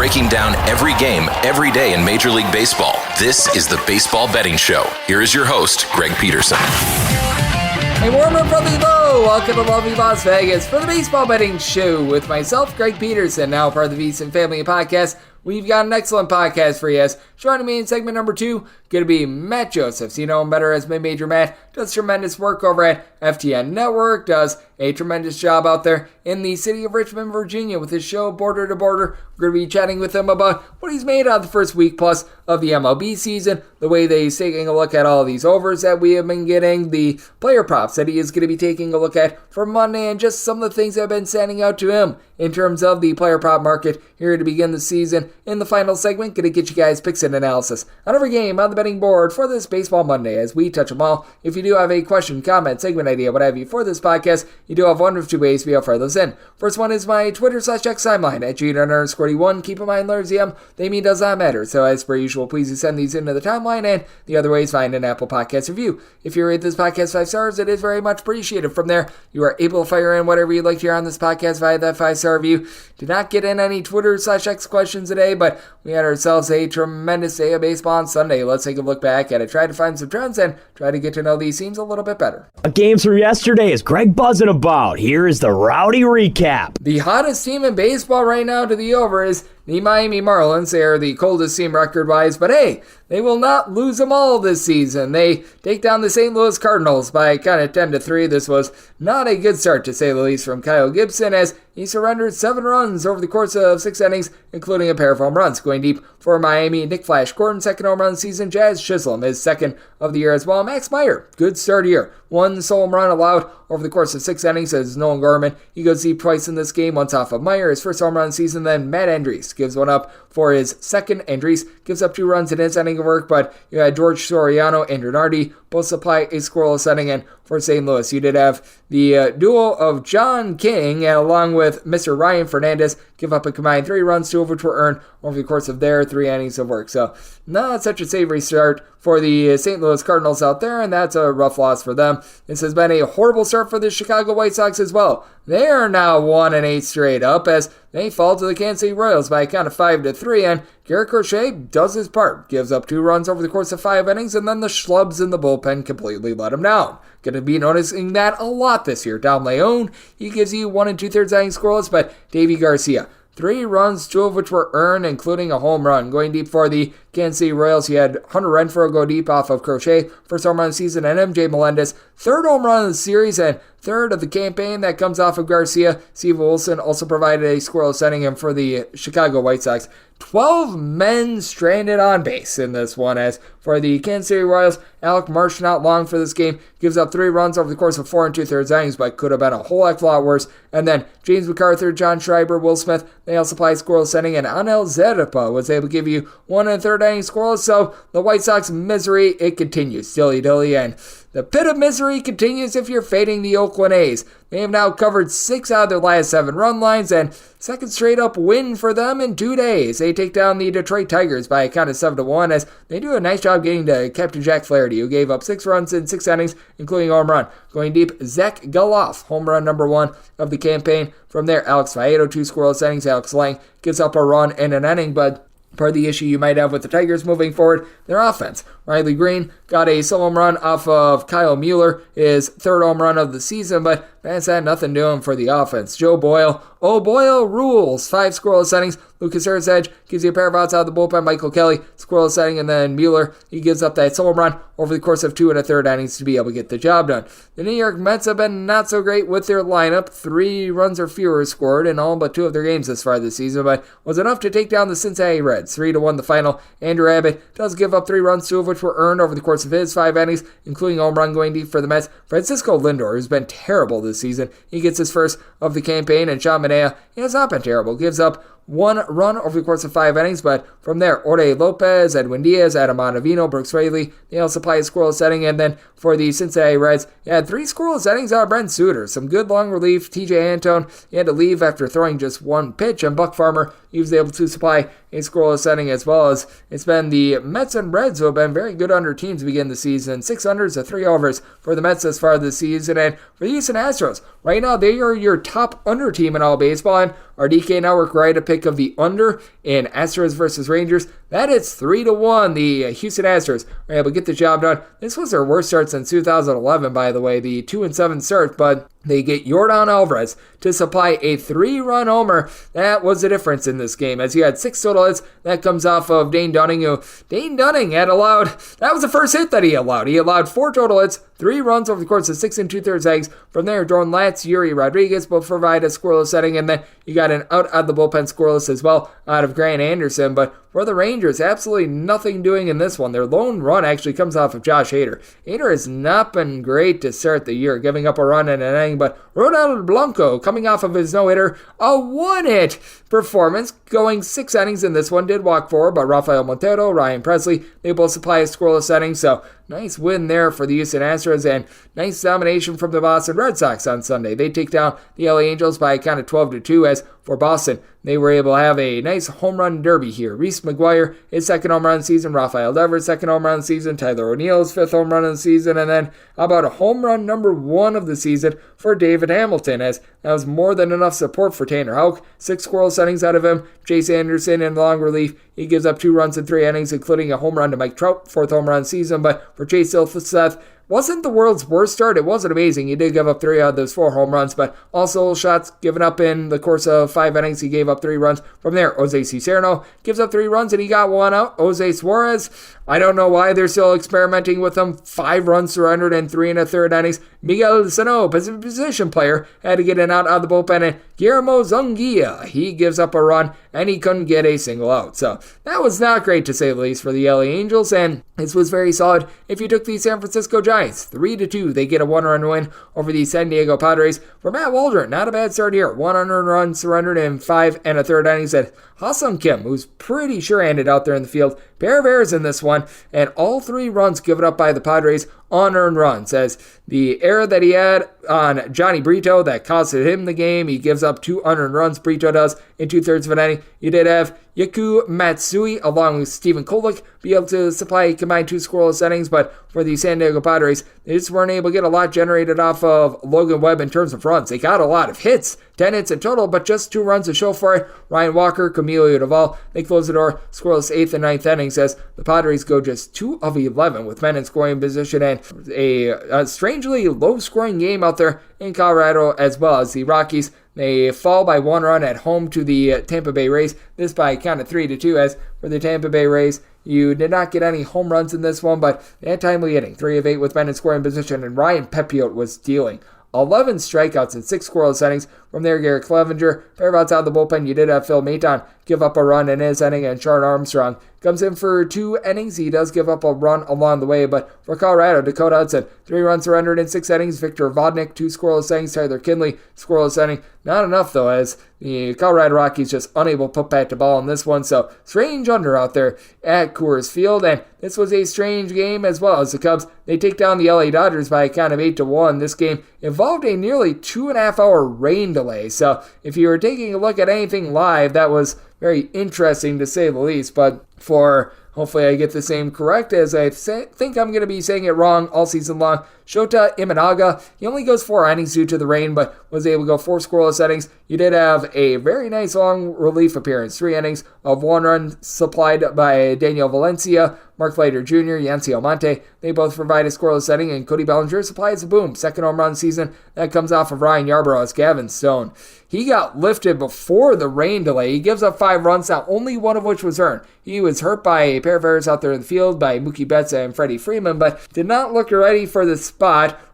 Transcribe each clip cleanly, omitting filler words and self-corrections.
breaking down every game, every day in Major League Baseball. This is the Baseball Betting Show. Here is your host, Greg Peterson. Hey, warm up from the low. Welcome to lovely Las Vegas for the Baseball Betting Show with myself, Greg Peterson, now part of the VSiN Family Podcast. We've got an excellent podcast for you. As joining me in segment number 2, going to be Matt Josephs. You know him better as Major Matt. Does tremendous work over at FTN Network. Does a tremendous job out there in the city of Richmond, Virginia with his show Border to Border. We're going to be chatting with him about what he's made out of the first week plus of the MLB season, the way that he's taking a look at all these overs that we have been getting, the player props that he is going to be taking a look at for Monday, and just some of the things that have been standing out to him in terms of the player prop market here to begin the season. In the final segment, going to get you guys picks and analysis on every game on the betting board for this Baseball Monday as we touch them all. If you do have a question, comment, segment idea, what have you for this podcast, you do have one of two ways we offer those in. First one is my Twitter/X timeline at G_41. Keep in mind, letters EM, they mean does not matter. So as per usual, please send these into the timeline, and the other way is find an Apple Podcast review. If you rate this podcast 5 stars, it is very much appreciated. From there, you are able to fire in whatever you'd like to hear on this podcast via that 5-star review. Did not get in any Twitter/X questions today, but we had ourselves a tremendous day of baseball on Sunday. Let's take a look back at it, try to find some trends, and try to get to know these teams a little bit better. Games from yesterday is Greg buzzing about. Here is the rowdy recap. The hottest team in baseball right now to the over is the Miami Marlins. They are the coldest team record-wise, but hey, they will not lose them all this season. They take down the St. Louis Cardinals by kind of 10-3. This was not a good start, to say the least, from Kyle Gibson, as he surrendered 7 runs over the course of 6 innings, including a pair of home runs. Going deep for Miami, Nick Flash Gordon, second home run of the season. Jazz Chisholm, his second of the year as well. Max Meyer, good start here. 1 solo home run allowed over the course of 6 innings as Nolan Gorman. He goes deep twice in this game, once off of Meyer, his first home run of the season. Then Matt Andriese gives one up for his second. Andriese gives up 2 runs in his inning of work, but you had George Soriano and Renardi both supply a scoreless inning. And for St. Louis, you did have the duo of John King, and along with Mr. Ryan Fernandez, give up a combined 3 runs, 2 of which were earned over the course of their 3 innings of work. So not such a savory start for the St. Louis Cardinals out there, and that's a rough loss for them. This has been a horrible start for the Chicago White Sox as well. They are now 1-8 straight up as they fall to the Kansas City Royals by a count of 5-3, and Garrett Crochet does his part, gives up 2 runs over the course of 5 innings, and then the schlubs in the bullpen completely let him down. Going to be noticing that a lot this year. Dom Leone, he gives you 1 2/3 innings scoreless, but Davy Garcia, 3 runs, 2 of which were earned, including a home run. Going deep for the Kansas City Royals, you had Hunter Renfroe go deep off of Crochet, first home run of the season, and MJ Melendez, 3rd home run of the series and 3rd of the campaign. That comes off of Garcia. Steve Wilson also provided a scoreless inning, and for the Chicago White Sox, 12 men stranded on base in this one, as for the Kansas City Royals, Alec Marsh not long for this game, gives up 3 runs over the course of 4 2/3 innings, but could have been a whole heck of a lot worse. And then James McArthur, John Schreiber, Will Smith, they all supply scoreless inning, and Anel Zerpa was able to give you 1 1/3 innings scoreless. So the White Sox misery, it continues, dilly-dilly, and the pit of misery continues if you're fading the Oakland A's. They have now covered 6 out of their last 7 run lines, and second straight up win for them in 2 days. They take down the Detroit Tigers by a count of 7-1, as they do a nice job getting to Captain Jack Flaherty, who gave up 6 runs in 6 innings, including a home run. Going deep, Zach Geloff, home run number 1 of the campaign. From there, Alex Faedo, 2 scoreless innings. Alex Lang gives up a run in an inning, but part of the issue you might have with the Tigers moving forward, their offense. Riley Green got a solo home run off of Kyle Mueller, his 3rd home run of the season, but that's had nothing doing for the offense. Joe Boyle, Boyle rules. 5 scoreless innings. Lucas Erzedge gives you a pair of outs out of the bullpen. Michael Kelly, scoreless inning, and then Mueller, he gives up that solo home run over the course of 2 1/3 innings to be able to get the job done. The New York Mets have been not so great with their lineup. 3 runs or fewer scored in all but 2 of their games this far this season, but was enough to take down the Cincinnati Reds. 3-1 the final. Andrew Abbott does give up 3 runs, 2 of which were earned over the course of his 5 innings, including a home run going deep for the Mets. Francisco Lindor, who's been terrible this season, he gets his first of the campaign, and Sean Manaea, he has not been terrible. Gives up 1 run over the course of 5 innings, but from there, Jorge Lopez, Edwin Diaz, Adam Ottavino, Brooks Raley, they all supply a scoreless inning, and then for the Cincinnati Reds, you had 3 scoreless innings out of Brent Suter. Some good long relief. TJ Antone, he had to leave after throwing just 1 pitch, and Buck Farmer, he was able to supply a scoreless inning, as well as it's been the Mets and Reds who have been very good under teams to begin the season. 6 unders to 3 overs for the Mets thus far this season, and for the Houston Astros, right now they are your top under team in all baseball, and our DK Network right up pick of the under in Astros versus Rangers. That is 3-1. The Houston Astros were able to get the job done. This was their worst start since 2011, by the way, the 2-7 start, but they get Yordan Alvarez to supply a 3-run homer. That was the difference in this game, as he had 6 total hits. That comes off of Dane Dunning, who Dane Dunning had allowed, that was the first hit that he allowed. He allowed 4 total hits, 3 runs over the course of 6 2/3 innings. From there, Jordan Latz, Yuri Rodriguez both provide a scoreless setting, and then you got an out of the bullpen scoreless as well out of Grant Anderson. But for the Rangers, absolutely nothing doing in this one. Their lone run actually comes off of Josh Hader. Hader has not been great to start the year, giving up a run in an inning, but Ronald Blanco, coming off of his no-hitter, a 1-hit performance, going 6 innings in this one, did walk 4, but Rafael Montero, Ryan Presley, they both supply a scoreless setting, so nice win there for the Houston Astros, and nice domination from the Boston Red Sox on Sunday. They take down the LA Angels by a count of 12-2, as for Boston, they were able to have a nice home run derby here. Reese McGuire, his 2nd home run of the season, Rafael Devers, 2nd home run of the season, Tyler O'Neill's 5th home run of the season, and then about a home run number 1 of the season for David Hamilton, as that was more than enough support for Tanner Houck. 6 scoreless innings out of him. Chase Anderson in long relief, he gives up 2 runs in 3 innings, including a home run to Mike Trout, 4th home run of the season, but for Chase Seth, wasn't the world's worst start. It wasn't amazing. He did give up 3 out of those 4 home runs, but also shots given up in the course of 5 innings. He gave up 3 runs. From there, Jose Cicerno gives up 3 runs, and he got 1 out. Jose Suarez, I don't know why they're still experimenting with him. 5 runs surrendered in 3 1/3 innings. Miguel Sano, position player, had to get an out of the bullpen, and Guillermo Zunguilla, he gives up a run, and he couldn't get a single out. So that was not great, to say the least, for the LA Angels, and this was very solid if you took the San Francisco Giants. 3-2, they get a 1-run win over the San Diego Padres. For Matt Waldron, not a bad start here. 100 runs surrendered in 5 1/3 innings. And Ha-Seong Kim, who's pretty sure-handed out there in the field, pair of errors in this one, and all 3 runs given up by the Padres, unearned runs, as the error that he had on Johnny Brito that costed him the game, he gives up 2 unearned runs, Brito does, in 2/3 of an inning. You did have Yaku Matsui, along with Stephen Kolek, be able to supply combined 2 scoreless innings, but for the San Diego Padres, they just weren't able to get a lot generated off of Logan Webb in terms of runs. They got a lot of hits, 10 hits in total, but just 2 runs to show for it. Ryan Walker, Camilo Doval, they close the door, scoreless 8th and 9th innings, as the Padres go just 2 of 11 with men in scoring position, and a strangely low-scoring game out there in Colorado, as well as the Rockies. They fall by 1 run at home to the Tampa Bay Rays, this by a count of 3-2, as for the Tampa Bay Rays, you did not get any home runs in this one, but they had timely hitting, 3 of 8 with men in scoring position, and Ryan Pepiot was dealing 11 strikeouts in 6 scoreless innings. From there, Garrett Clevenger, pairabouts out of the bullpen. You did have Phil Maton give up a run in his inning, and Shawn Armstrong comes in for 2 innings. He does give up a run along the way, but for Colorado, Dakota Hudson, 3 runs surrendered in 6 innings. Victor Vodnik, 2 scoreless innings. Tyler Kinley, scoreless inning. Not enough, though, as the Colorado Rockies just unable to put back the ball in this one. So, strange under out there at Coors Field, and this was a strange game as well, as the Cubs, they take down the LA Dodgers by a count of 8-1. This game involved a nearly 2.5-hour rain delay. So, if you were taking a look at anything live, that was very interesting to say the least. But for, hopefully I get the same correct, as I think I'm going to be saying it wrong all season long, Shota Imanaga, he only goes 4 innings due to the rain, but was able to go 4 scoreless innings. You did have a very nice long relief appearance, 3 innings of 1 run supplied by Daniel Valencia, Mark Leiter Jr., Yancy Almonte. They both provide a scoreless inning, and Cody Bellinger supplies a boom. 2nd home run season. That comes off of Ryan Yarbrough as Gavin Stone. He got lifted before the rain delay. He gives up 5 runs, now only 1 of which was earned. He was hurt by a pair of errors out there in the field by Mookie Betts and Freddie Freeman, but did not look ready for the spot.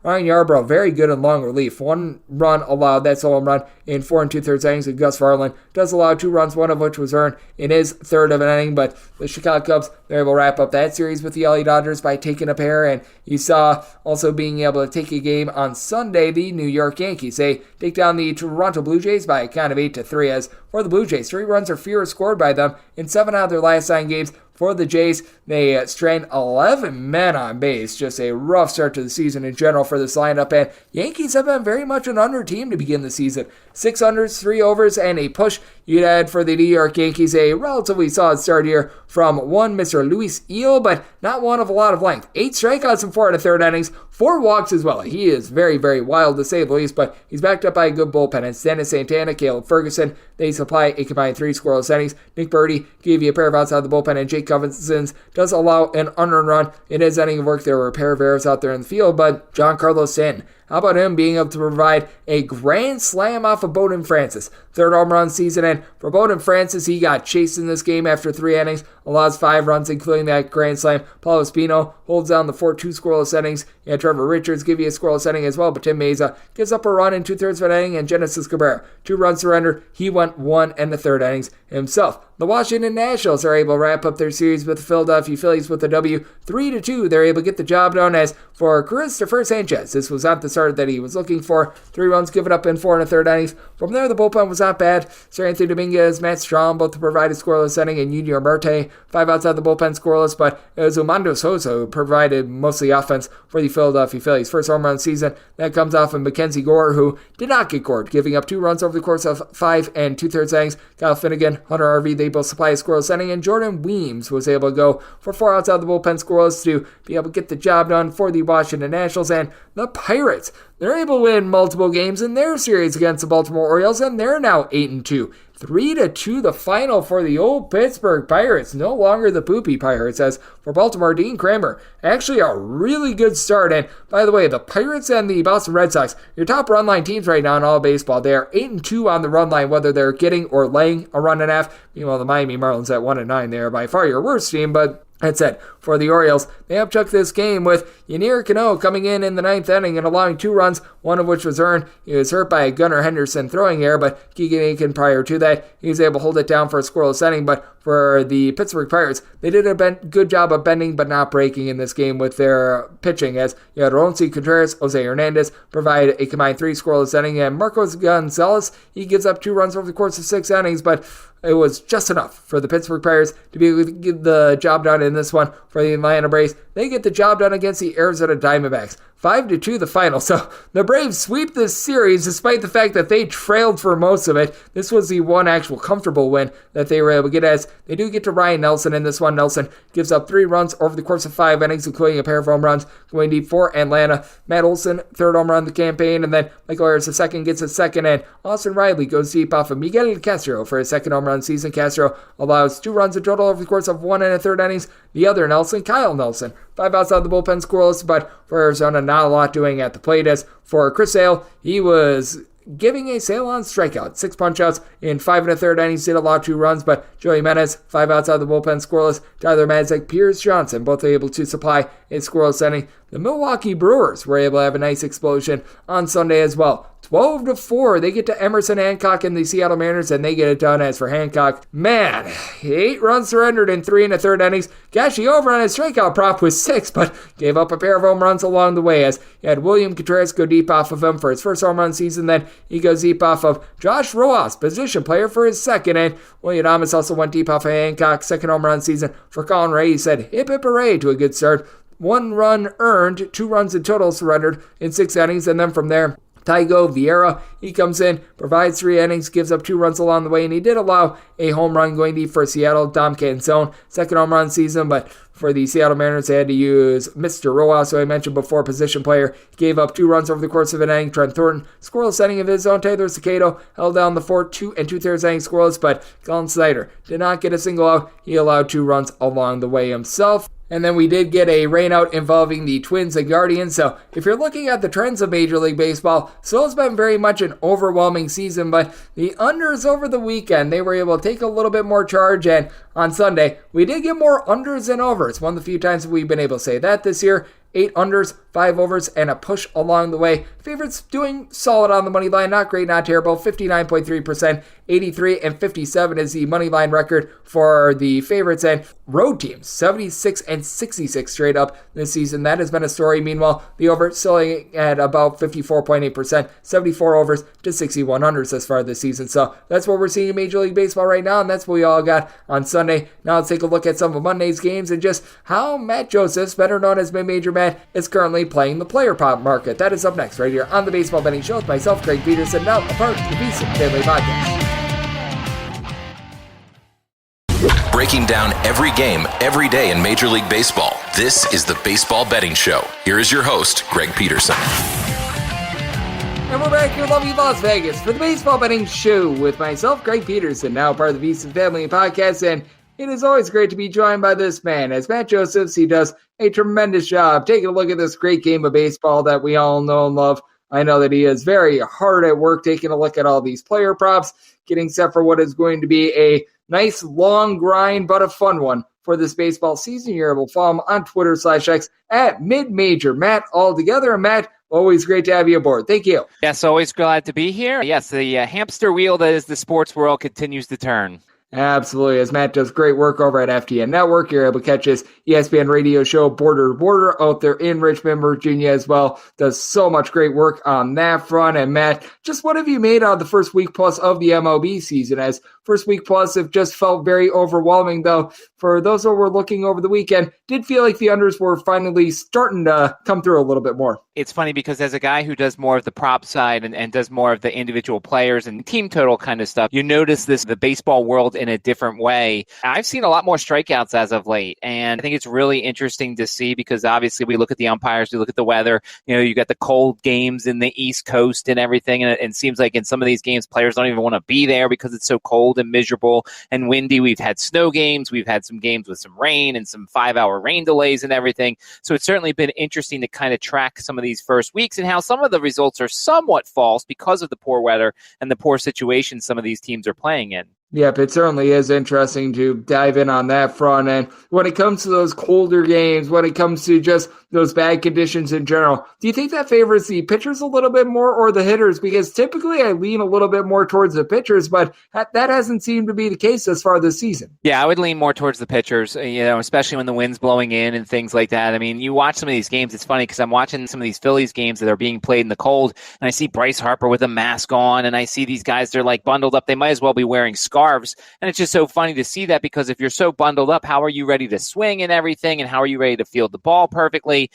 Ryan Yarbrough, very good in long relief. 1 run allowed, that's a home run in 4 2/3 innings. And Gus Varland does allow 2 runs, 1 of which was earned in his 3rd of an inning. But the Chicago Cubs, they're able to wrap up that series with the LA Dodgers by taking a pair. And you saw also being able to take a game on Sunday, the New York Yankees. They take down the Toronto Blue Jays by a count of 8-3. As for the Blue Jays, 3 runs or fewer scored by them in 7 out of their last 9 games. For the Jays, they strained 11 men on base. Just a rough start to the season in general for this lineup. And Yankees have been very much an under team to begin the season. 6 unders, 3 overs, and a push. You'd had for the New York Yankees a relatively solid start here from one Mr. Luis Eel, but not one of a lot of length. 8 strikeouts in 4 1/3 innings, 4 walks as well. He is very, very wild to say the least, but he's backed up by a good bullpen. It's Dennis Santana, Caleb Ferguson. They supply a combined 3 scoreless innings. Nick Birdie gave you a pair of outs out of the bullpen, and Jake Covington does allow an unearned run in his inning of work. There were a pair of errors out there in the field, but Giancarlo Stanton, how about him being able to provide a grand slam off of Bowden Francis? 3rd home run season, and for Bowden Francis, he got chased in this game after 3 innings, allows 5 runs, including that grand slam. Paulo Espino holds down the 4-2 scoreless innings. Trevor Richards give you a scoreless inning as well, but Tim Meza gives up a run in 2/3 of an inning, and Genesis Cabrera, 2 runs surrendered. He went 1 1/3 innings himself. The Washington Nationals are able to wrap up their series with the Philadelphia Phillies with a W, 3-2. They're able to get the job done. As for Christopher Sanchez, this was not the start that he was looking for. 3 runs given up in 4 1/3 innings. From there, the bullpen was not bad. Sir Anthony Dominguez, Matt Strahm, both to provide a scoreless inning, and Junior Marte, 5 outside the bullpen scoreless, but it was Armando Sosa who provided most of the offense for the Philadelphia Phillies. First home run season, that comes off of Mackenzie Gore, who did not get gored, giving up 2 runs over the course of 5 2/3 innings. Kyle Finnegan, Hunter Harvey, they both supply a scoreless inning, and Jordan Weems was able to go for 4 outs out of the bullpen scoreless to be able to get the job done for the Washington Nationals. And the Pirates, they're able to win multiple games in their series against the Baltimore Orioles, and they're now 8-2. 3-2 the final for the old Pittsburgh Pirates. No longer the poopy Pirates. As for Baltimore, Dean Kramer, actually a really good start. And by the way, the Pirates and the Boston Red Sox, your top run line teams right now in all baseball, they are 8-2 on the run line, whether they're getting or laying a run and a half. Meanwhile, the Miami Marlins at 1-9, they are by far your worst team, but that said, for the Orioles, they upchuck this game with Yennier Cano coming in the 9th inning and allowing 2 runs, one of which was earned. He was hurt by a Gunnar Henderson throwing error, but Keegan Aiken prior to that, he was able to hold it down for a scoreless inning. But for the Pittsburgh Pirates, they did a good job of bending but not breaking in this game with their pitching, as you had Ronci Contreras, Jose Hernandez provide a combined 3 scoreless inning, and Marcos Gonzalez, he gives up 2 runs over the course of 6 innings, but it was just enough for the Pittsburgh Pirates to be able to get the job done in this one. For the Atlanta Braves, they get the job done against the Arizona Diamondbacks. 5-2 the final. So the Braves sweep this series despite the fact that they trailed for most of it. This was the one actual comfortable win that they were able to get, as they do get to Ryan Nelson in this one. Nelson gives up 3 runs over the course of 5 innings, including a pair of home runs going deep for Atlanta. Matt Olson, 3rd home run of the campaign, and then Michael Harris II gets a 2nd, and Austin Riley goes deep off of Miguel Castro for his 2nd home run season. Castro allows 2 runs in total over the course of 1 1/3 innings. The other Nelson, Kyle Nelson, 5 outs out of the bullpen scoreless, but for Arizona, not a lot doing at the plate. As for Chris Sale, he was giving a Sale on strikeout. 6 punch-outs in 5 1/3 innings, did allow 2 runs, but Joey Menes, 5 outs out of the bullpen scoreless. Tyler Madzik, Pierce Johnson, both able to supply a scoreless inning. The Milwaukee Brewers were able to have a nice explosion on Sunday as well. 12-4, they get to Emerson Hancock and the Seattle Mariners, and they get it done. As for Hancock, man, 8 runs surrendered in 3 1/3 innings. Cashy over on his strikeout prop with 6, but gave up a pair of home runs along the way, as he had William Contreras go deep off of him for his 1st home run season. Then he goes deep off of Josh Rojas, position player, for his 2nd, and William Adames also went deep off of Hancock. 2nd home run season for Colin Ray. He said hip hip hooray to a good start. 1 run earned, 2 runs in total surrendered in 6 innings, and then from there, Tygo Vieira, he comes in, provides 3 innings, gives up 2 runs along the way, and he did allow a home run going deep for Seattle. Dom Canzone, 2nd home run season, but for the Seattle Mariners, they had to use Mr. Rojas, who I mentioned before, position player. He gave up 2 runs over the course of an inning. Trent Thornton, scoreless inning of his own. Taylor Cicado held down the 4 2 2/3 inning scoreless, but Colin Snyder did not get a single out. He allowed 2 runs along the way himself. And then we did get a rainout involving the Twins and Guardians. So if you're looking at the trends of Major League Baseball, so it's been very much an overwhelming season, but the unders over the weekend, they were able to take a little bit more charge, and on Sunday, we did get more unders than overs. One of the few times we've been able to say that this year. 8 unders, 5 overs, and a push along the way. Favorites doing solid on the money line. Not great, not terrible. 59.3%. 83 and 57 is the money line record for the favorites. And road teams, 76 and 66 straight up this season. That has been a story. Meanwhile, the over still at about 54.8%. 74 overs to 61 unders thus far this season. So that's what we're seeing in Major League Baseball right now, and that's what we all got on Sunday. Now let's take a look at some of Monday's games and just how Matt Josephs, better known as Major Matt, is currently playing the player prop market. That is up next right here on the Baseball Betting Show with myself, Greg Peterson, now a part of the VSiN Daily Podcast. breaking down every game, every day in Major League Baseball. This is the Baseball Betting Show. Here is your host, Greg Peterson. And we're back here in lovely Las Vegas for the Baseball Betting Show with myself, Greg Peterson, now part of the VSiN Family Podcast, and it is always great to be joined by this man. As Matt Josephs, he does a tremendous job taking a look at this great game of baseball that we all know and love. I know that he is very hard at work taking a look at all these player props, getting set for what is going to be a nice, long grind, but a fun one for this baseball season. You're able to follow him on Twitter/X at MidMajor Matt altogether. And Matt, always great to have you aboard. Thank you. Yes, always glad to be here. Yes, the hamster wheel that is the sports world continues to turn. Absolutely. As Matt does great work over at FTN Network, you're able to catch his ESPN radio show Border to Border out there in Richmond, Virginia as well. Does so much great work on that front. And Matt, just what have you made out of the first week plus of the MLB season? As first week plus have just felt very overwhelming, though. For those that were looking over the weekend, did feel like the unders were finally starting to come through a little bit more. It's funny because as a guy who does more of the prop side and does more of the individual players and team total kind of stuff, you notice the baseball world in a different way. I've seen a lot more strikeouts as of late, and I think it's really interesting to see because obviously we look at the umpires, we look at the weather, you got the cold games in the East Coast and everything, and it seems like in some of these games players don't even want to be there because it's so cold and miserable and windy. We've had snow games, we've had some games with some rain and some 5-hour rain delays and everything. So it's certainly been interesting to kind of track some of these first weeks and how some of the results are somewhat false because of the poor weather and the poor situation some of these teams are playing in. Yep, it certainly is interesting to dive in on that front. And when it comes to those colder games, when it comes to just those bad conditions in general, do you think that favors the pitchers a little bit more or the hitters? Because typically I lean a little bit more towards the pitchers, but that hasn't seemed to be the case thus far this season. Yeah, I would lean more towards the pitchers, especially when the wind's blowing in and things like that. I mean, you watch some of these games, it's funny because I'm watching some of these Phillies games that are being played in the cold, and I see Bryce Harper with a mask on, and I see these guys, they're like bundled up. They might as well be wearing scarves. And it's just so funny to see that because if you're so bundled up, how are you ready to swing and everything? And how are you ready to field the ball perfectly?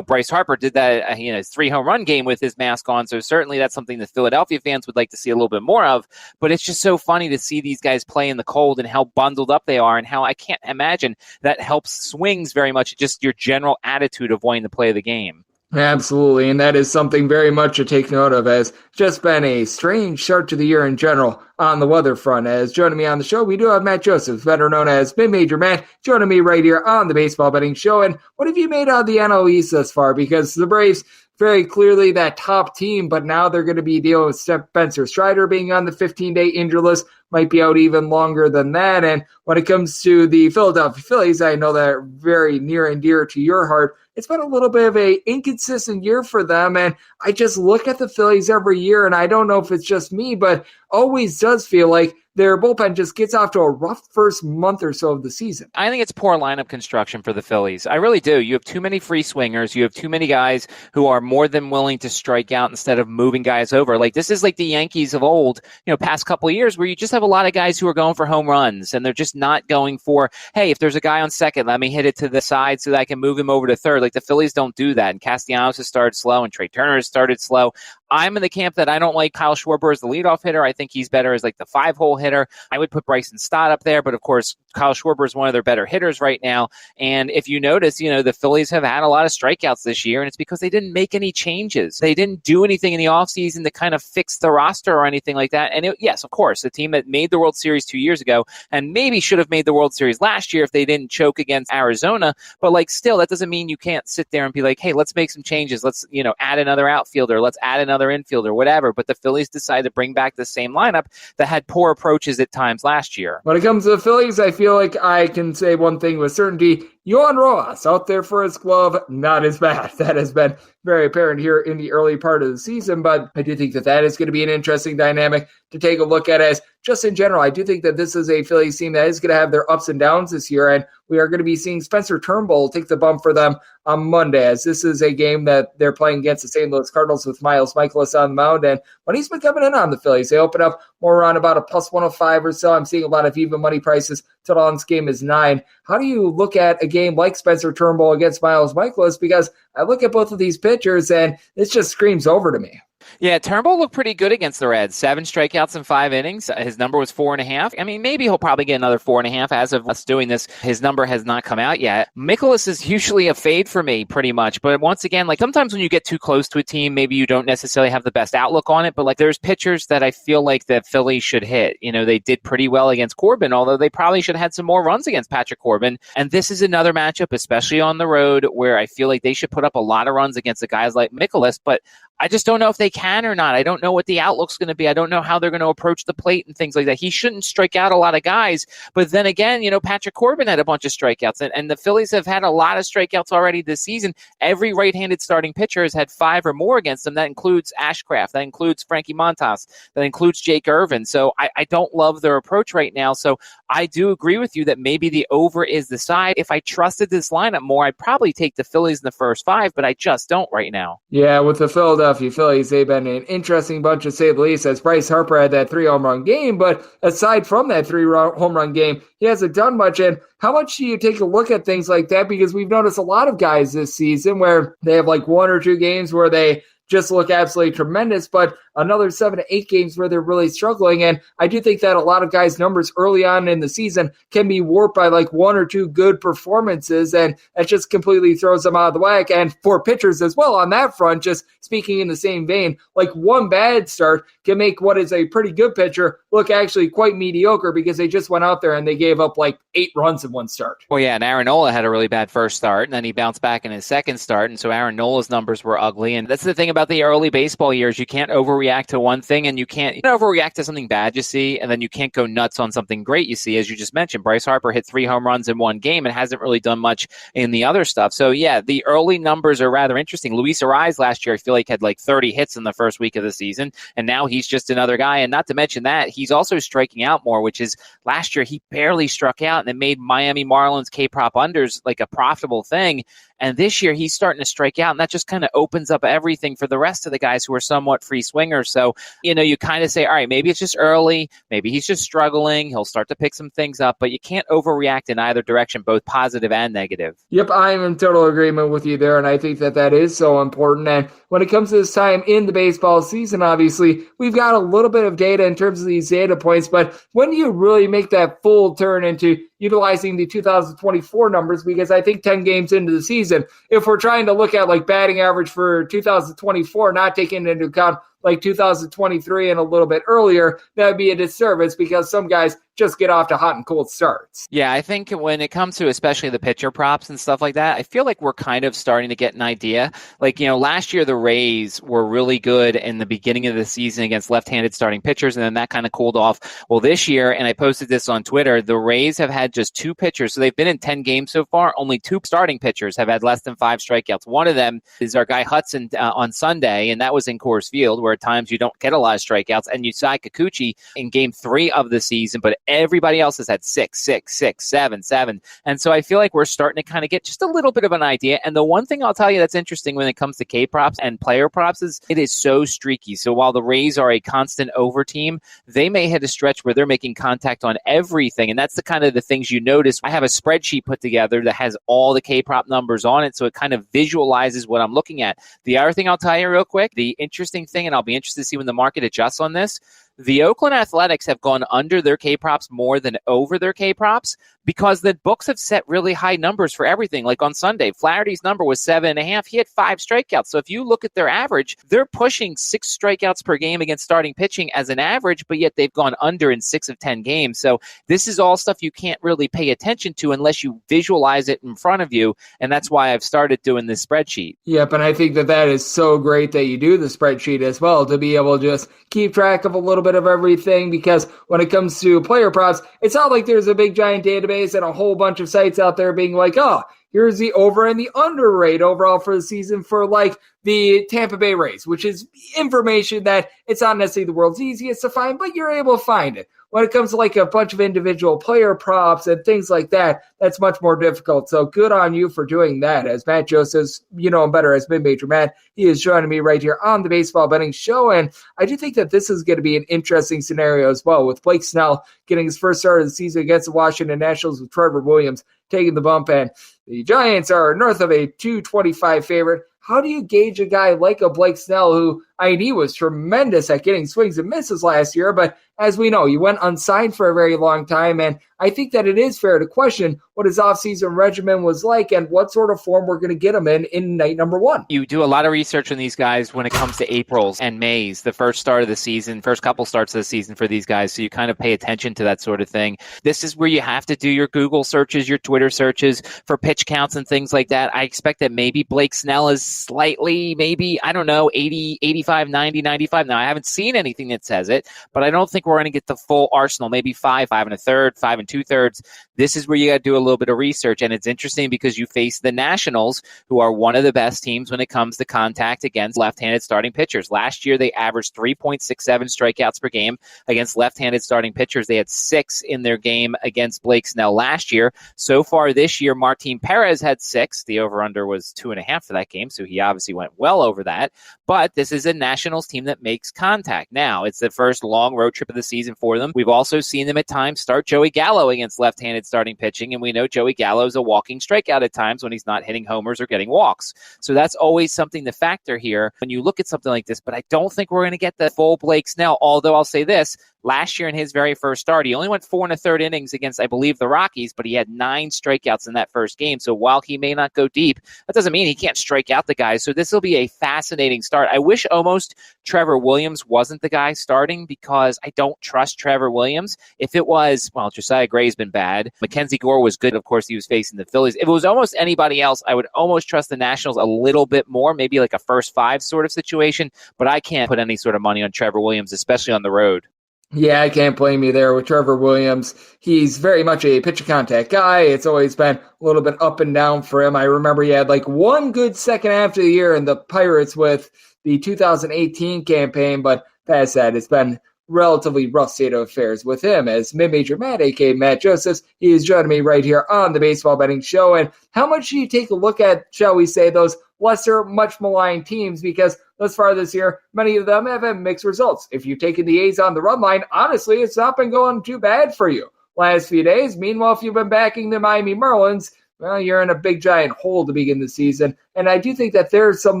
Bryce Harper did that, his 3 home run game with his mask on. So certainly that's something the Philadelphia fans would like to see a little bit more of. But it's just so funny to see these guys play in the cold and how bundled up they are and how I can't imagine that helps swings very much, just your general attitude of wanting to play the game. Absolutely, and that is something very much to take note of, as just been a strange start to the year in general on the weather front. As joining me on the show, we do have Matt Josephs, better known as MidMajor Matt, joining me right here on the Baseball Betting Show. And what have you made out of the NL East thus far? Because the Braves, very clearly that top team, but now they're going to be dealing with Spencer Strider being on the 15-day injured list, might be out even longer than that. And when it comes to the Philadelphia Phillies, I know that are very near and dear to your heart. It's been a little bit of a inconsistent year for them, and I just look at the Phillies every year, and I don't know if it's just me, but always does feel like their bullpen just gets off to a rough first month or so of the season. I think it's poor lineup construction for the Phillies. I really do. You have too many free swingers. You have too many guys who are more than willing to strike out instead of moving guys over. Like this is like the Yankees of old, past couple of years where you just have a lot of guys who are going for home runs and they're just not going for, hey, if there's a guy on second, let me hit it to the side so that I can move him over to third. Like the Phillies don't do that. And Castellanos has started slow and Trey Turner has started slow. I'm in the camp that I don't like Kyle Schwarber as the leadoff hitter. I think he's better as like the 5-hole hitter. I would put Bryson Stott up there, but of course, Kyle Schwarber is one of their better hitters right now. And if you notice, the Phillies have had a lot of strikeouts this year, and it's because they didn't make any changes. They didn't do anything in the offseason to kind of fix the roster or anything like that. And yes, of course, the team that made the World Series 2 years ago and maybe should have made the World Series last year if they didn't choke against Arizona. But still, that doesn't mean you can't sit there and be like, hey, let's make some changes. Let's, add another outfielder. Let's add another infielder, whatever. But the Phillies decided to bring back the same lineup that had poor approaches at times last year. When it comes to the Phillies, I feel like I can say one thing with certainty. Yohan Rojas out there for his glove, not as bad. That has been very apparent here in the early part of the season, but I do think that is going to be an interesting dynamic to take a look at. As just in general, I do think that this is a Phillies team that is going to have their ups and downs this year, and we are going to be seeing Spencer Turnbull take the bump for them on Monday, as this is a game that they're playing against the St. Louis Cardinals with Miles Mikolas on the mound. And when he's been coming in on the Phillies, they open up more around about a plus 105 or so. I'm seeing a lot of even money prices. Total on this game is 9. How do you look at a game like Spencer Turnbull against Miles Mikolas? Because I look at both of these pitchers and it just screams over to me. Yeah, Turnbull looked pretty good against the Reds. 7 strikeouts in 5 innings. His number was 4.5. I mean, maybe he'll probably get another 4.5. As of us doing this, his number has not come out yet. Mikolas is usually a fade for me, pretty much. But once again, like sometimes when you get too close to a team, maybe you don't necessarily have the best outlook on it. But like there's pitchers that I feel like the Phillies should hit. You know, they did pretty well against Corbin, although they probably should have had some more runs against Patrick Corbin. And this is another matchup, especially on the road, where I feel like they should put up a lot of runs against the guys like Mikolas. But I just don't know if they can or not. I don't know what the outlook's going to be. I don't know how they're going to approach the plate and things like that. He shouldn't strike out a lot of guys. But then again, you know, Patrick Corbin had a bunch of strikeouts, and the Phillies have had a lot of strikeouts already this season. Every right-handed starting pitcher has had 5 or more against them. That includes Ashcraft. That includes Frankie Montas. That includes Jake Irvin. So I don't love their approach right now. So I do agree with you that maybe the over is the side. If I trusted this lineup more, I'd probably take the Phillies in the first 5, but I just don't right now. Yeah, with the Philadelphia Phillies, they've been an interesting bunch to say the least, as Bryce Harper had that 3 home run game, but aside from that 3 home run game, he hasn't done much. And how much do you take a look at things like that? Because we've noticed a lot of guys this season where they have like 1 or 2 games where they just look absolutely tremendous, but another 7 to 8 games where they're really struggling. And I do think that a lot of guys' numbers early on in the season can be warped by like 1 or 2 good performances, and that just completely throws them out of the whack. And for pitchers as well on that front, just speaking in the same vein, like 1 bad start can make what is a pretty good pitcher look actually quite mediocre because they just went out there and they gave up like 8 runs in 1 start. Well, yeah, and Aaron Nola had a really bad first start, and then he bounced back in his second start, and so Aaron Nola's numbers were ugly. And that's the thing about the early baseball years. You can't overreact to one thing, and you can't overreact to something bad you see, and then you can't go nuts on something great you see. As you just mentioned, Bryce Harper hit 3 home runs in 1 game and hasn't really done much in the other stuff. So, yeah, the early numbers are rather interesting. Luis Ariz last year, I feel like, had like 30 hits in the first week of the season, and now he's just another guy. And not to mention that, he's also striking out more, which is last year he barely struck out, and it made Miami Marlins K-prop unders like a profitable thing. And this year he's starting to strike out, and that just kind of opens up everything for the rest of the guys who are somewhat free swingers. So, you know, you kind of say, all right, maybe it's just early. Maybe he's just struggling. He'll start to pick some things up, but you can't overreact in either direction, both positive and negative. Yep, I'm in total agreement with you there, and I think that that is so important. And when it comes to this time in the baseball season, obviously, we've got a little bit of data in terms of these data points, but when do you really make that full turn into utilizing the 2024 numbers? Because I think 10 games into the season, if we're trying to look at like batting average for 2024, not taking into account like 2023 and a little bit earlier, that would be a disservice because some guys just get off to hot and cold starts. Yeah, I think when it comes to especially the pitcher props and stuff like that, I feel like we're kind of starting to get an idea. Like, you know, last year the Rays were really good in the beginning of the season against left-handed starting pitchers, and then that kind of cooled off. Well, this year, and I posted this on Twitter, the Rays have had just 2 pitchers. So they've been in 10 games so far. Only 2 starting pitchers have had less than 5 strikeouts. One of them is our guy Hudson on Sunday, and that was in Coors Field, where at times you don't get a lot of strikeouts, and Yusei Kikuchi in game 3 of the season, but everybody else has had 6, 6, 6, 7, 7. And so I feel like we're starting to kind of get just a little bit of an idea. And the one thing I'll tell you that's interesting when it comes to K props and player props is it is so streaky. So while the Rays are a constant over team, they may hit a stretch where they're making contact on everything. And that's the kind of the things you notice. I have a spreadsheet put together that has all the K prop numbers on it. So it kind of visualizes what I'm looking at. The other thing I'll tell you real quick, the interesting thing, and I'll be interested to see when the market adjusts on this, the Oakland Athletics have gone under their K-props more than over their K-props because the books have set really high numbers for everything. Like on Sunday, Flaherty's number was 7.5. He had 5 strikeouts. So if you look at their average, they're pushing 6 strikeouts per game against starting pitching as an average, but yet they've gone under in 6 of 10 games. So this is all stuff you can't really pay attention to unless you visualize it in front of you. And that's why I've started doing this spreadsheet. Yep, and I think that that is so great that you do the spreadsheet as well to be able to just keep track of a little bit of everything, because when it comes to player props, it's not like there's a big giant database and a whole bunch of sites out there being like, oh, here's the over and the under rate overall for the season for like the Tampa Bay Rays, which is information that it's not necessarily the world's easiest to find, but you're able to find it. When it comes to like a bunch of individual player props and things like that, that's much more difficult. So good on you for doing that. As Matt Joe says, you know him better as Mid Major Matt. He is joining me right here on the Baseball Betting Show. And I do think that this is going to be an interesting scenario as well, with Blake Snell getting his first start of the season against the Washington Nationals, with Trevor Williams taking the bump. And the Giants are north of a 225 favorite. How do you gauge a guy like a Blake Snell who ID was tremendous at getting swings and misses last year, but as we know, he went unsigned for a very long time, and I think that it is fair to question what his offseason regimen was like and what sort of form we're going to get him in night number one. You do a lot of research on these guys when it comes to Aprils and Mays, the first start of the season, first couple starts of the season for these guys, so you kind of pay attention to that sort of thing. This is where you have to do your Google searches, your Twitter searches for pitch counts and things like that. I expect that maybe Blake Snell is slightly, maybe, 80, 85, 90, 95. Now, I haven't seen anything that says it, but I don't think we're going to get the full arsenal, maybe 5 1/3, 5 2/3. This is where you got to do a little bit of research, and it's interesting because you face the Nationals, who are one of the best teams when it comes to contact against left-handed starting pitchers. Last year, they averaged 3.67 strikeouts per game against left-handed starting pitchers. They had 6 in their game against Blake Snell last year. So far this year, Martin Perez had 6. The over-under was 2.5 for that game, so he obviously went well over that. But this is a Nationals team that makes contact. Now, it's the first long road trip of the season for them. We've also seen them at times start Joey Gallo against left-handed starting pitching, and we know Joey Gallo is a walking strikeout at times when he's not hitting homers or getting walks. So that's always something to factor here when you look at something like this, but I don't think we're going to get the full Blake Snell, although I'll say this, last year in his very first start, he only went 4 1/3 innings against, I believe, the Rockies, but he had 9 strikeouts in that first game. So while he may not go deep, that doesn't mean he can't strike out the guys. So this will be a fascinating start. I wish almost Trevor Williams wasn't the guy starting because I don't trust Trevor Williams. If it was, well, Josiah Gray's been bad. Mackenzie Gore was good. Of course, he was facing the Phillies. If it was almost anybody else, I would almost trust the Nationals a little bit more, maybe like a first 5 sort of situation, but I can't put any sort of money on Trevor Williams, especially on the road. Yeah, I can't blame you there with Trevor Williams. He's very much a pitch contact guy. It's always been a little bit up and down for him. I remember he had like one good second half of the year in the Pirates with the 2018 campaign, but past that, it's been relatively rough state of affairs with him. As Mid-Major Matt, aka Matt Josephs, he is joining me right here on the Baseball Betting Show. And how much do you take a look at, shall we say, those lesser, much maligned teams? Because thus far this year, many of them have had mixed results. If you've taken the A's on the run line, honestly, it's not been going too bad for you last few days. Meanwhile, if you've been backing the Miami Marlins, well, you're in a big giant hole to begin the season. And I do think that there's some of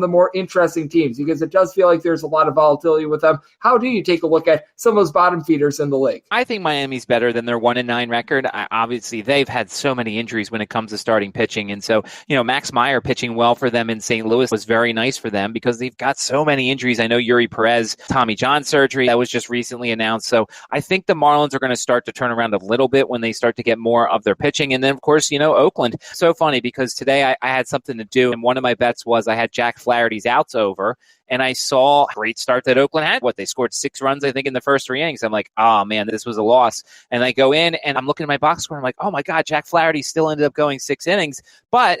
the more interesting teams because it does feel like there's a lot of volatility with them. How do you take a look at some of those bottom feeders in the league? I think Miami's better than their 1-9 record. Obviously, they've had so many injuries when it comes to starting pitching. And so, Max Meyer pitching well for them in St. Louis was very nice for them because they've got so many injuries. I know Yuri Perez, Tommy John surgery, that was just recently announced. So I think the Marlins are going to start to turn around a little bit when they start to get more of their pitching. And then, of course, Oakland. So funny because today I had something to do, and one of my bets was I had Jack Flaherty's outs over, and I saw a great start that Oakland had. They scored 6 runs, I think, in the first 3 innings. I'm like, oh, man, this was a loss. And I go in, and I'm looking at my box score, and I'm like, oh, my God, Jack Flaherty still ended up going 6 innings. But,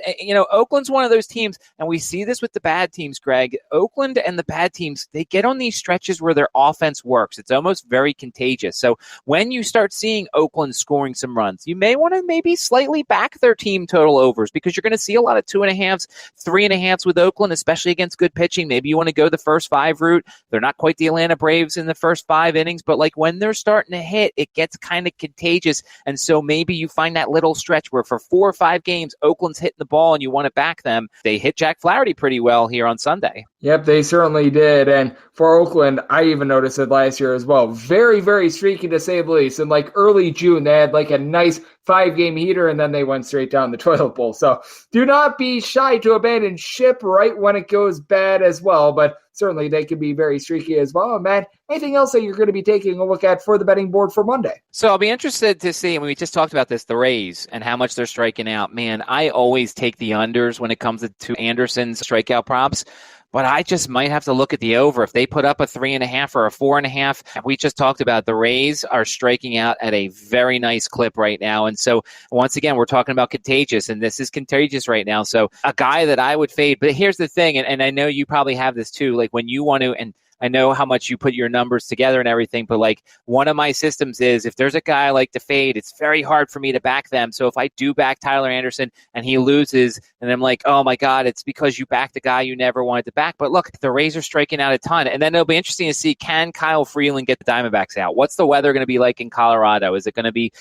Oakland's one of those teams, and we see this with the bad teams, Greg. Oakland and the bad teams, they get on these stretches where their offense works. It's almost very contagious. So when you start seeing Oakland scoring some runs, you may want to maybe slightly back their team total overs because you're going to see a lot of 2.5s, 3.5s with Oakland, especially against good pitching. Maybe you want to go the first 5 route. They're not quite the Atlanta Braves in the first 5 innings, but like when they're starting to hit, it gets kind of contagious. And so maybe you find that little stretch where for 4 or 5 games, Oakland's hitting the ball and you want to back them. They hit Jack Flaherty pretty well here on Sunday. Yep, they certainly did. And for Oakland, I even noticed it last year as well. Very, very streaky to say the least. In like early June, they had like a nice 5-game heater, and then they went straight down the toilet bowl. So do not be shy to abandon ship right when it goes bad as well. But certainly they can be very streaky as well. And Matt, anything else that you're going to be taking a look at for the betting board for Monday? So I'll be interested to see, and we just talked about this, the Rays and how much they're striking out. Man, I always take the unders when it comes to Anderson's strikeout props. But I just might have to look at the over. If they put up a 3.5 or a 4.5, we just talked about the Rays are striking out at a very nice clip right now. And so once again, we're talking about contagious, and this is contagious right now. So a guy that I would fade, but here's the thing, and I know you probably have this too, like when you want to, and I know how much you put your numbers together and everything, but like one of my systems is if there's a guy I like to fade, it's very hard for me to back them. So if I do back Tyler Anderson and he loses, and I'm like, oh my God, it's because you backed the guy you never wanted to back. But look, the Rays are striking out a ton. And then it'll be interesting to see, can Kyle Freeland get the Diamondbacks out? What's the weather going to be like in Colorado? Is there going to be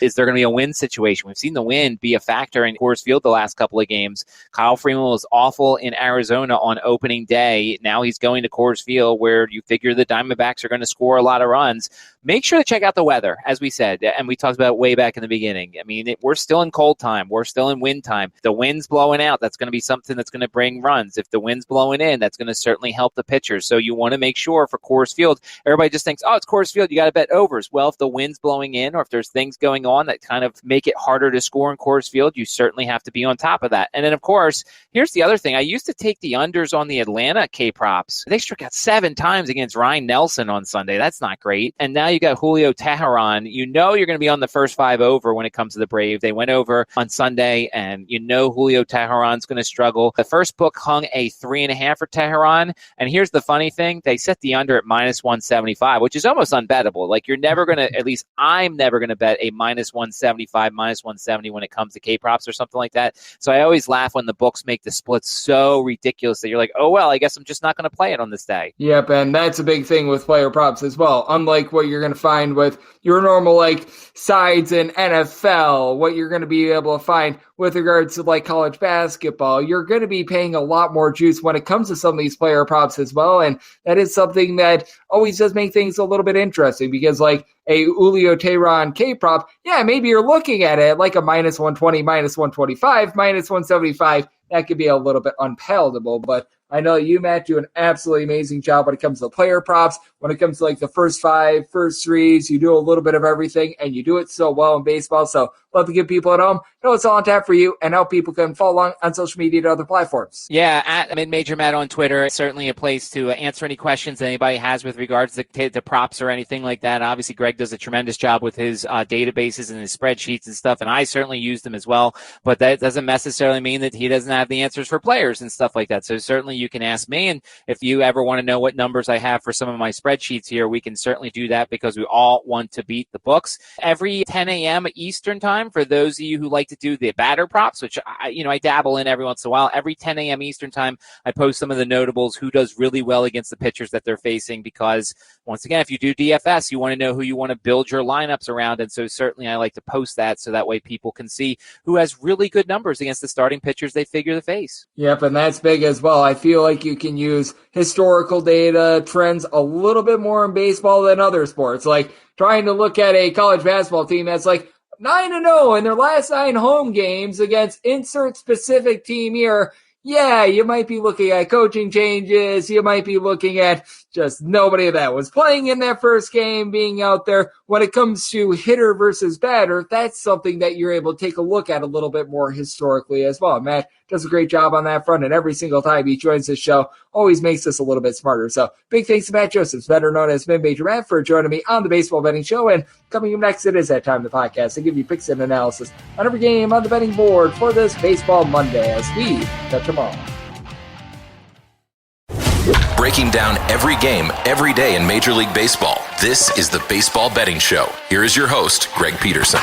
a wind situation? We've seen the wind be a factor in Coors Field the last couple of games. Kyle Freeland was awful in Arizona on opening day. Now he's going to Coors Field where you figure the Diamondbacks are going to score a lot of runs. Make sure to check out the weather, as we said, and we talked about way back in the beginning. I mean, we're still in cold time. We're still in wind time. The wind's blowing out. That's going to be something that's going to bring runs. If the wind's blowing in, that's going to certainly help the pitchers. So you want to make sure for Coors Field, everybody just thinks, oh, it's Coors Field, you got to bet overs. Well, if the wind's blowing in or if there's things going on that kind of make it harder to score in Coors Field, you certainly have to be on top of that. And then, of course, here's the other thing. I used to take the unders on the Atlanta K-props. They struck out 7 times against Ryan Nelson on Sunday. That's not great. And now you got Julio Teheran. You know you're going to be on the first 5 over when it comes to the Brave. They went over on Sunday, and you know Julio Teheran's going to struggle. The first book hung a 3.5 for Teheran. And here's the funny thing. They set the under at minus 175, which is almost unbettable. Like, you're never going to, at least I'm never going to bet a minus 175, minus 170 when it comes to K-props or something like that. So I always laugh when the books make the splits so ridiculous that you're like, oh, well, I guess I'm just not going to play it on this day. Yep, and that's a big thing with player props as well. Unlike what you're going to find with your normal, like, sides in NFL, what you're going to be able to find with regards to, like, college basketball, you're going to be paying a lot more juice when it comes to some of these player props as well, and that is something that always does make things a little bit interesting because, like, a Julio Teheran K-prop, yeah, maybe you're looking at it like a minus 120, minus 125, minus 175. That could be a little bit unpalatable, but I know you, Matt, do an absolutely amazing job when it comes to player props. When it comes to like the first 5, first 3s, you do a little bit of everything, and you do it so well in baseball. So love to give people at home know it's all on tap for you and how people can follow along on social media to other platforms. Yeah, at Mid-Major Matt on Twitter. It's certainly a place to answer any questions that anybody has with regards to props or anything like that. Obviously, Greg does a tremendous job with his databases and his spreadsheets and stuff, and I certainly use them as well. But that doesn't necessarily mean that he doesn't have the answers for players and stuff like that. So certainly you can ask me, and if you ever want to know what numbers I have for some of my spreadsheets here, we can certainly do that because we all want to beat the books. Every 10 a.m. Eastern time, for those of you who like to do the batter props, which I dabble in every once in a while, every 10 a.m. Eastern time, I post some of the notables who does really well against the pitchers that they're facing because, once again, if you do DFS, you want to know who you want to build your lineups around, and so certainly I like to post that so that way people can see who has really good numbers against the starting pitchers they figure to face. Yep, and that's big as well. I feel like you can use historical data, trends a little bit more in baseball than other sports. Like trying to look at a college basketball team that's like 9-0 in their last 9 home games against insert specific team here. Yeah, you might be looking at coaching changes. You might be looking at just nobody that was playing in that first game being out there. When it comes to hitter versus batter, that's something that you're able to take a look at a little bit more historically as well. Matt does a great job on that front, and every single time he joins this show, always makes us a little bit smarter. So big thanks to Matt Josephs, better known as Mid-Major Matt, for joining me on the Baseball Betting Show. And coming up next, it is that time of the podcast to give you picks and analysis on every game on the betting board for this Baseball Monday as we touch them all. Breaking down every game, every day in Major League Baseball. This is the Baseball Betting Show. Here is your host, Greg Peterson.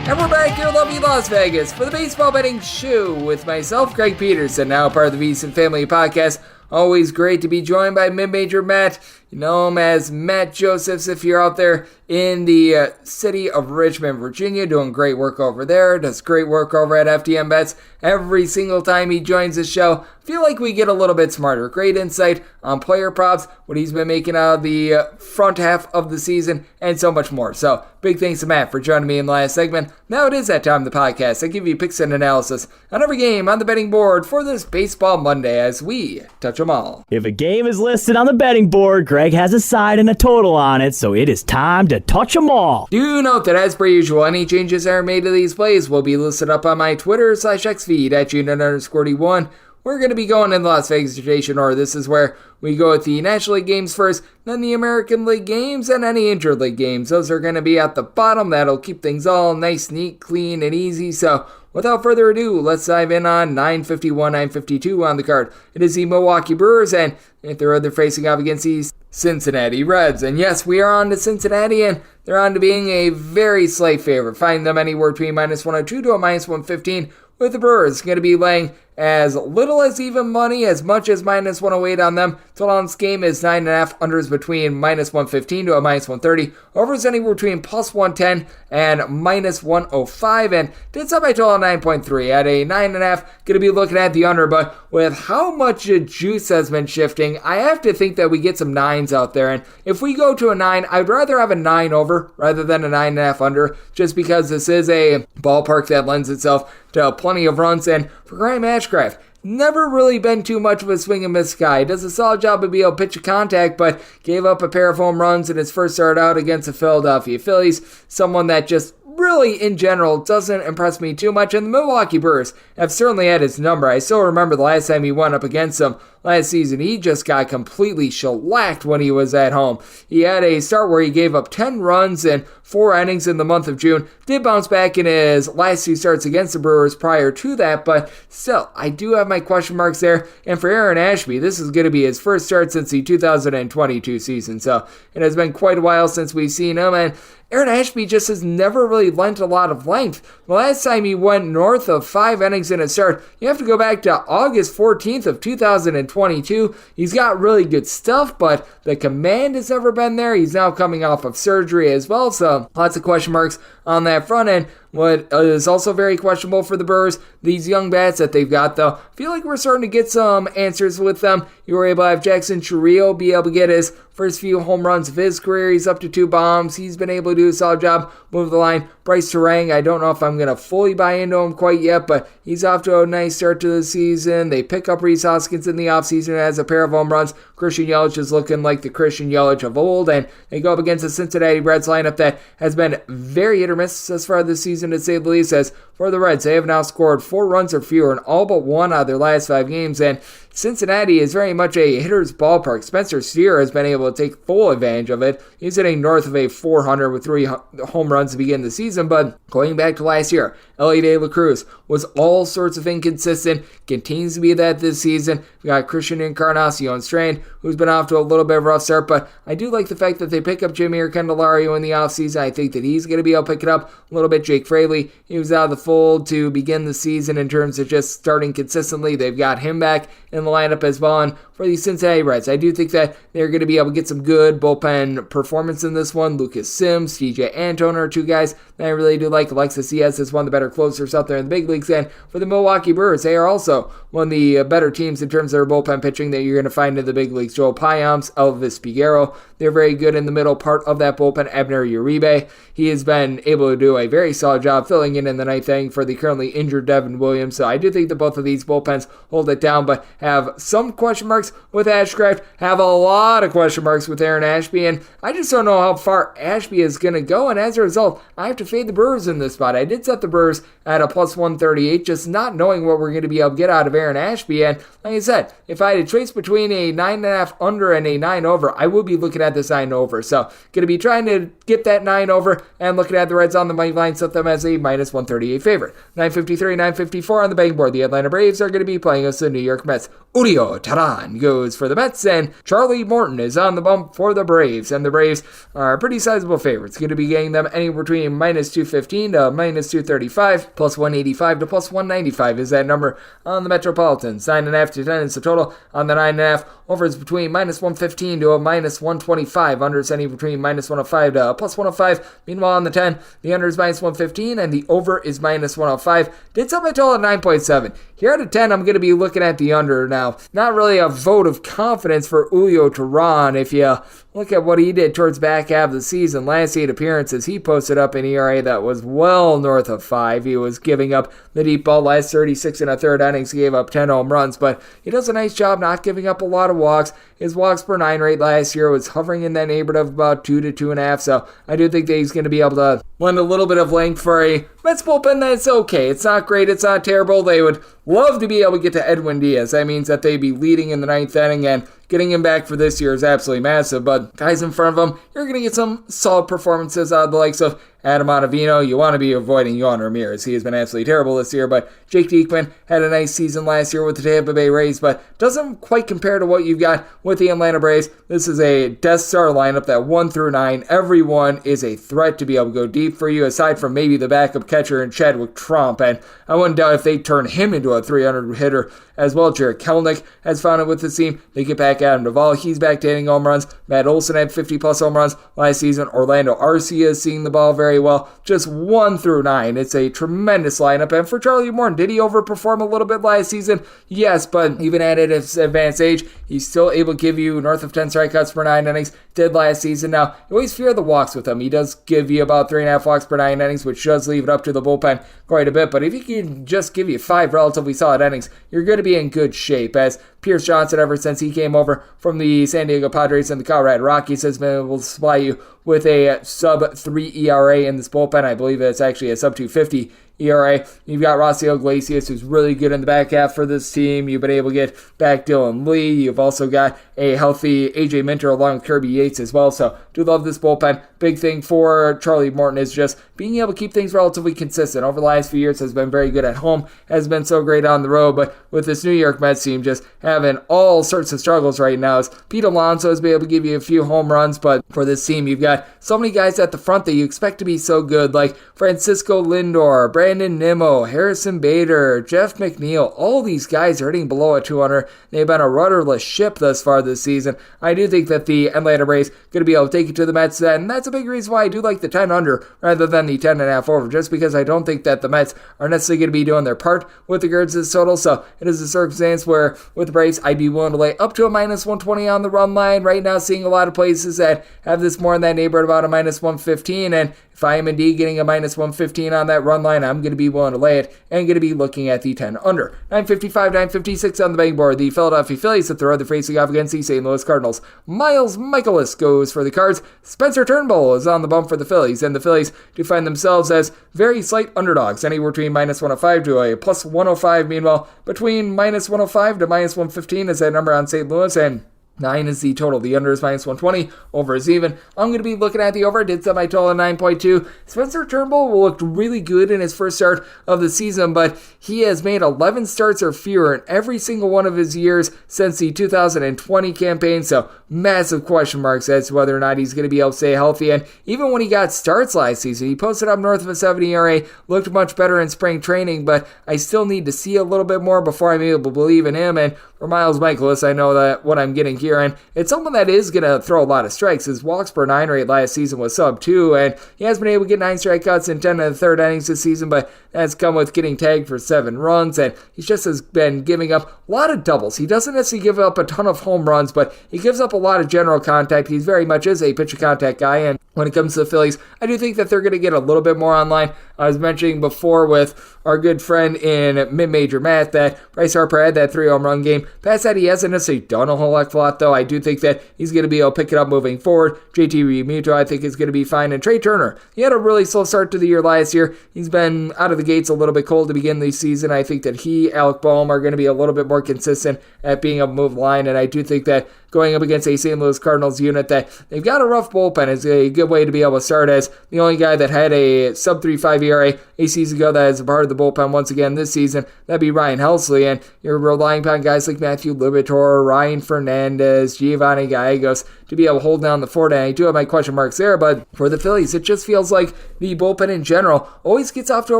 And we're back here in lovely Las Vegas for the Baseball Betting Show with myself, Greg Peterson, now part of the Beeson Family Podcast. Always great to be joined by Mid-Major Matt. You know him as Matt Josephs if you're out there in the city of Richmond, Virginia, doing great work over there. Does great work over at FDM Bets. Every single time he joins the show, I feel like we get a little bit smarter. Great insight on player props, what he's been making out of the front half of the season, and so much more. So, big thanks to Matt for joining me in the last segment. Now it is that time of the podcast. I give you picks and analysis on every game on the betting board for this Baseball Monday as we touch them all. If a game is listed on the betting board, Greg has a side and a total on it, so it is time to touch them all. Do note that, as per usual, any changes that are made to these plays will be listed up on my Twitter/X feed at June_D1. We're going to be going in the Las Vegas rotation order. This is where we go with the National League games first, then the American League games, and any Interleague games. Those are going to be at the bottom. That'll keep things all nice, neat, clean, and easy. So, without further ado, let's dive in on 951, 952 on the card. It is the Milwaukee Brewers, and they're facing off against the Cincinnati Reds. And yes, we are on to Cincinnati, and they're on to being a very slight favorite. Find them anywhere between -102 to a -115, with the Brewers going to be laying as little as even money, as much as minus 108 on them. Total on this game is 9.5. Unders between minus 115 to a minus 130. Overs anywhere between plus 110 and minus 105. And did sub by total 9.3 at a 9.5. Going to be looking at the under, but with how much juice has been shifting, I have to think that we get some 9s out there. And if we go to a 9, I'd rather have a 9 over rather than a 9.5 under, just because this is a ballpark that lends itself to plenty of runs. And for Graham Ashcraft, never really been too much of a swing and miss guy. Does a solid job of being able to pitch a contact, but gave up a pair of home runs in his first start out against the Philadelphia Phillies. Someone that just really, in general, doesn't impress me too much, and the Milwaukee Brewers have certainly had his number. I still remember the last time he went up against them last season. He just got completely shellacked when he was at home. He had a start where he gave up 10 runs in 4 innings in the month of June. Did bounce back in his last 2 starts against the Brewers prior to that, but still, I do have my question marks there. And for Aaron Ashby, this is going to be his first start since the 2022 season, so it has been quite a while since we've seen him, and Aaron Ashby just has never really lent a lot of length. The last time he went north of 5 innings in a start, you have to go back to August 14th of 2022. He's got really good stuff, but the command has never been there. He's now coming off of surgery as well, so lots of question marks on that front end. What is also very questionable for the Brewers, these young bats that they've got, though. I feel like we're starting to get some answers with them. You were able to have Jackson Chourio be able to get his first few home runs of his career. He's up to 2 bombs. He's been able to do a solid job, move the line. Bryce Terang, I don't know if I'm going to fully buy into him quite yet, but he's off to a nice start to the season. They pick up Rhys Hoskins in the offseason as a pair of home runs. Christian Yelich is looking like the Christian Yelich of old, and they go up against the Cincinnati Reds lineup that has been very hit or miss as far as this season, to say the least. As for the Reds, they have now scored 4 runs or fewer in all but 1 out of their last 5 games, and Cincinnati is very much a hitter's ballpark. Spencer Steer has been able to take full advantage of it. He's hitting north of a 400 with 3 home runs to begin the season, but going back to last year, Elly De La Cruz was all sorts of inconsistent, continues to be that this season. We got Christian Encarnacion Strand, who's been off to a little bit of a rough start, but I do like the fact that they pick up Jimmy Candelario in the offseason. I think that he's going to be able to pick it up a little bit. Jake Fraley, he was out of the fold to begin the season in terms of just starting consistently. They've got him back in the lineup as well. And for the Cincinnati Reds, I do think that they're going to be able to get some good bullpen performance in this one. Lucas Sims, TJ Antone are 2 guys that I really do like. Alexis Diaz is one of the better closers out there in the big leagues. And for the Milwaukee Brewers, they are also one of the better teams in terms of their bullpen pitching that you're going to find in the big leagues. Joel Payamps, Elvis Figueroa, they're very good in the middle part of that bullpen. Abner Uribe, he has been able to do a very solid job filling in the 9th inning for the currently injured Devin Williams. So I do think that both of these bullpens hold it down, but have some question marks with Ashcraft, have a lot of question marks with Aaron Ashby, and I just don't know how far Ashby is going to go, and as a result, I have to fade the Brewers in this spot. I did set the Brewers at a plus 138, just not knowing what we're going to be able to get out of Aaron Ashby, and like I said, if I had to trace between a 9.5 under and a 9 over, I would be looking at this 9 over, so going to be trying to get that 9 over, and looking at the Reds on the money line, set them as a minus 138 favorite. 953, 954 on the betting board. The Atlanta Braves are going to be playing us the New York Mets. Julio Teheran goes for the Mets, and Charlie Morton is on the bump for the Braves, and the Braves are pretty sizable favorites. Going to be getting them anywhere between minus 215 to minus 235, plus 185 to plus 195 is that number on the Metropolitans. 9.5 to 10 is the total on the 9.5. Overs between minus 115 to a minus 125. Unders anywhere between minus 105 to plus 105. Meanwhile, on the 10, the under is minus 115 and the over is minus 105. Did sell my total at 9.7. Here at a 10, I'm going to be looking at the under now. Not really a vote of confidence for Julio Teheran. If you look at what he did towards back half of the season, last 8 appearances, he posted up an ERA that was well north of 5. He was giving up the deep ball last 36 and a third innings. He gave up 10 home runs, but he does a nice job not giving up a lot of walks. His walks per 9 rate last year was hovering in that neighborhood of about 2 to 2.5, so I do think that he's going to be able to lend a little bit of length for a Mets bullpen that's okay. It's not great, it's not terrible. They would love to be able to get to Edwin Diaz. That means that they'd be leading in the 9th inning, and getting him back for this year is absolutely massive, but guys in front of him, you're going to get some solid performances out of the likes of Adam Ottavino, you want to be avoiding Yohan Ramirez. He has been absolutely terrible this year, but Jake Diekman had a nice season last year with the Tampa Bay Rays, but doesn't quite compare to what you've got with the Atlanta Braves. This is a Death Star lineup that 1 through 9, everyone is a threat to be able to go deep for you, aside from maybe the backup catcher in Chadwick Trump, and I wouldn't doubt if they turn him into a 300 hitter as well. Jared Kelenic has found it with the team. They get back Adam Duvall. He's back to hitting home runs. Matt Olson had 50-plus home runs last season. Orlando Arcia is seeing the ball very well. Just 1 through 9. It's a tremendous lineup. And for Charlie Morton, did he overperform a little bit last season? Yes, but even at his advanced age, he's still able to give you north of 10 strikeouts per 9 innings. Did last season. Now, you always fear the walks with him. He does give you about 3.5 walks per 9 innings, which does leave it up to the bullpen quite a bit. But if he can just give you 5 relatively solid innings, you're going to be in good shape, as Pierce Johnson, ever since he came over from the San Diego Padres and the Colorado Rockies, has been able to supply you with a sub-3 ERA in this bullpen. I believe it's actually a sub-250 ERA. You've got Rossio Iglesias, who's really good in the back half for this team. You've been able to get back Dylan Lee. You've also got a healthy AJ Minter along with Kirby Yates as well. So do love this bullpen. Big thing for Charlie Morton is just being able to keep things relatively consistent. Over the last few years has been very good at home, has been so great on the road, but with this New York Mets team just having all sorts of struggles right now, as Pete Alonso has been able to give you a few home runs, but for this team you've got so many guys at the front that you expect to be so good, like Francisco Lindor, Brandon Nimmo, Harrison Bader, Jeff McNeil. All these guys are hitting below a 200. They've been a rudderless ship thus far this season. I do think that the Atlanta Braves are going to be able to take it to the Mets, and that's a big reason why I do like the 10 under rather than the 10.5 over, just because I don't think that the Mets are necessarily going to be doing their part with regards to this total. So it is a circumstance where with the Braves, I'd be willing to lay up to a minus 120 on the run line. Right now, seeing a lot of places that have this more in that neighborhood, about a minus 115, and if I am indeed getting a minus 115 on that run line, I'm going to be willing to lay it and going to be looking at the 10 under. 955, 956 on the betting board. The Philadelphia Phillies at the road, they're facing off against the St. Louis Cardinals. Miles Michaelis goes for the Cards. Spencer Turnbull is on the bump for the Phillies, and the Phillies do find themselves as very slight underdogs, anywhere between minus 105 to a plus 105. Meanwhile, between minus 105 to minus 115 is that number on St. Louis, and 9 is the total. The under is minus 120. Over is even. I'm going to be looking at the over. I did set my total at 9.2. Spencer Turnbull looked really good in his first start of the season, but he has made 11 starts or fewer in every single one of his years since the 2020 campaign. So massive question marks as to whether or not he's going to be able to stay healthy. And even when he got starts last season, he posted up north of a 70 ERA, looked much better in spring training, but I still need to see a little bit more before I'm able to believe in him. And for Miles Michaelis, I know that what I'm getting here, and it's someone that is going to throw a lot of strikes. His walks per 9 rate last season was sub 2, and he has been able to get 9 strikeouts in 10 of the third innings this season, but that's come with getting tagged for 7 runs, and he just has been giving up a lot of doubles. He doesn't necessarily give up a ton of home runs, but he gives up a lot of general contact. He very much is a pitch contact guy, and when it comes to the Phillies, I do think that they're going to get a little bit more online. I was mentioning before with our good friend in mid-major math that Bryce Harper had that 3 home run game. Past that, he hasn't necessarily done a whole heck of a lot, though. I do think that he's going to be able to pick it up moving forward. JT Realmuto, I think, is going to be fine. And Trey Turner, he had a really slow start to the year last year. He's been out of the gates a little bit cold to begin the season. I think that Alec Boehm are going to be a little bit more consistent at being able to move the line, and I do think that going up against a St. Louis Cardinals unit that they've got a rough bullpen is a good way to be able to start, as the only guy that had a sub 3.5 ERA a season ago that is a part of the bullpen once again this season, that'd be Ryan Helsley, and you're relying upon guys like Matthew Liberatore, Ryan Fernandez, Giovanni Gallegos to be able to hold down the fort, and I do have my question marks there, but for the Phillies, it just feels like the bullpen in general always gets off to a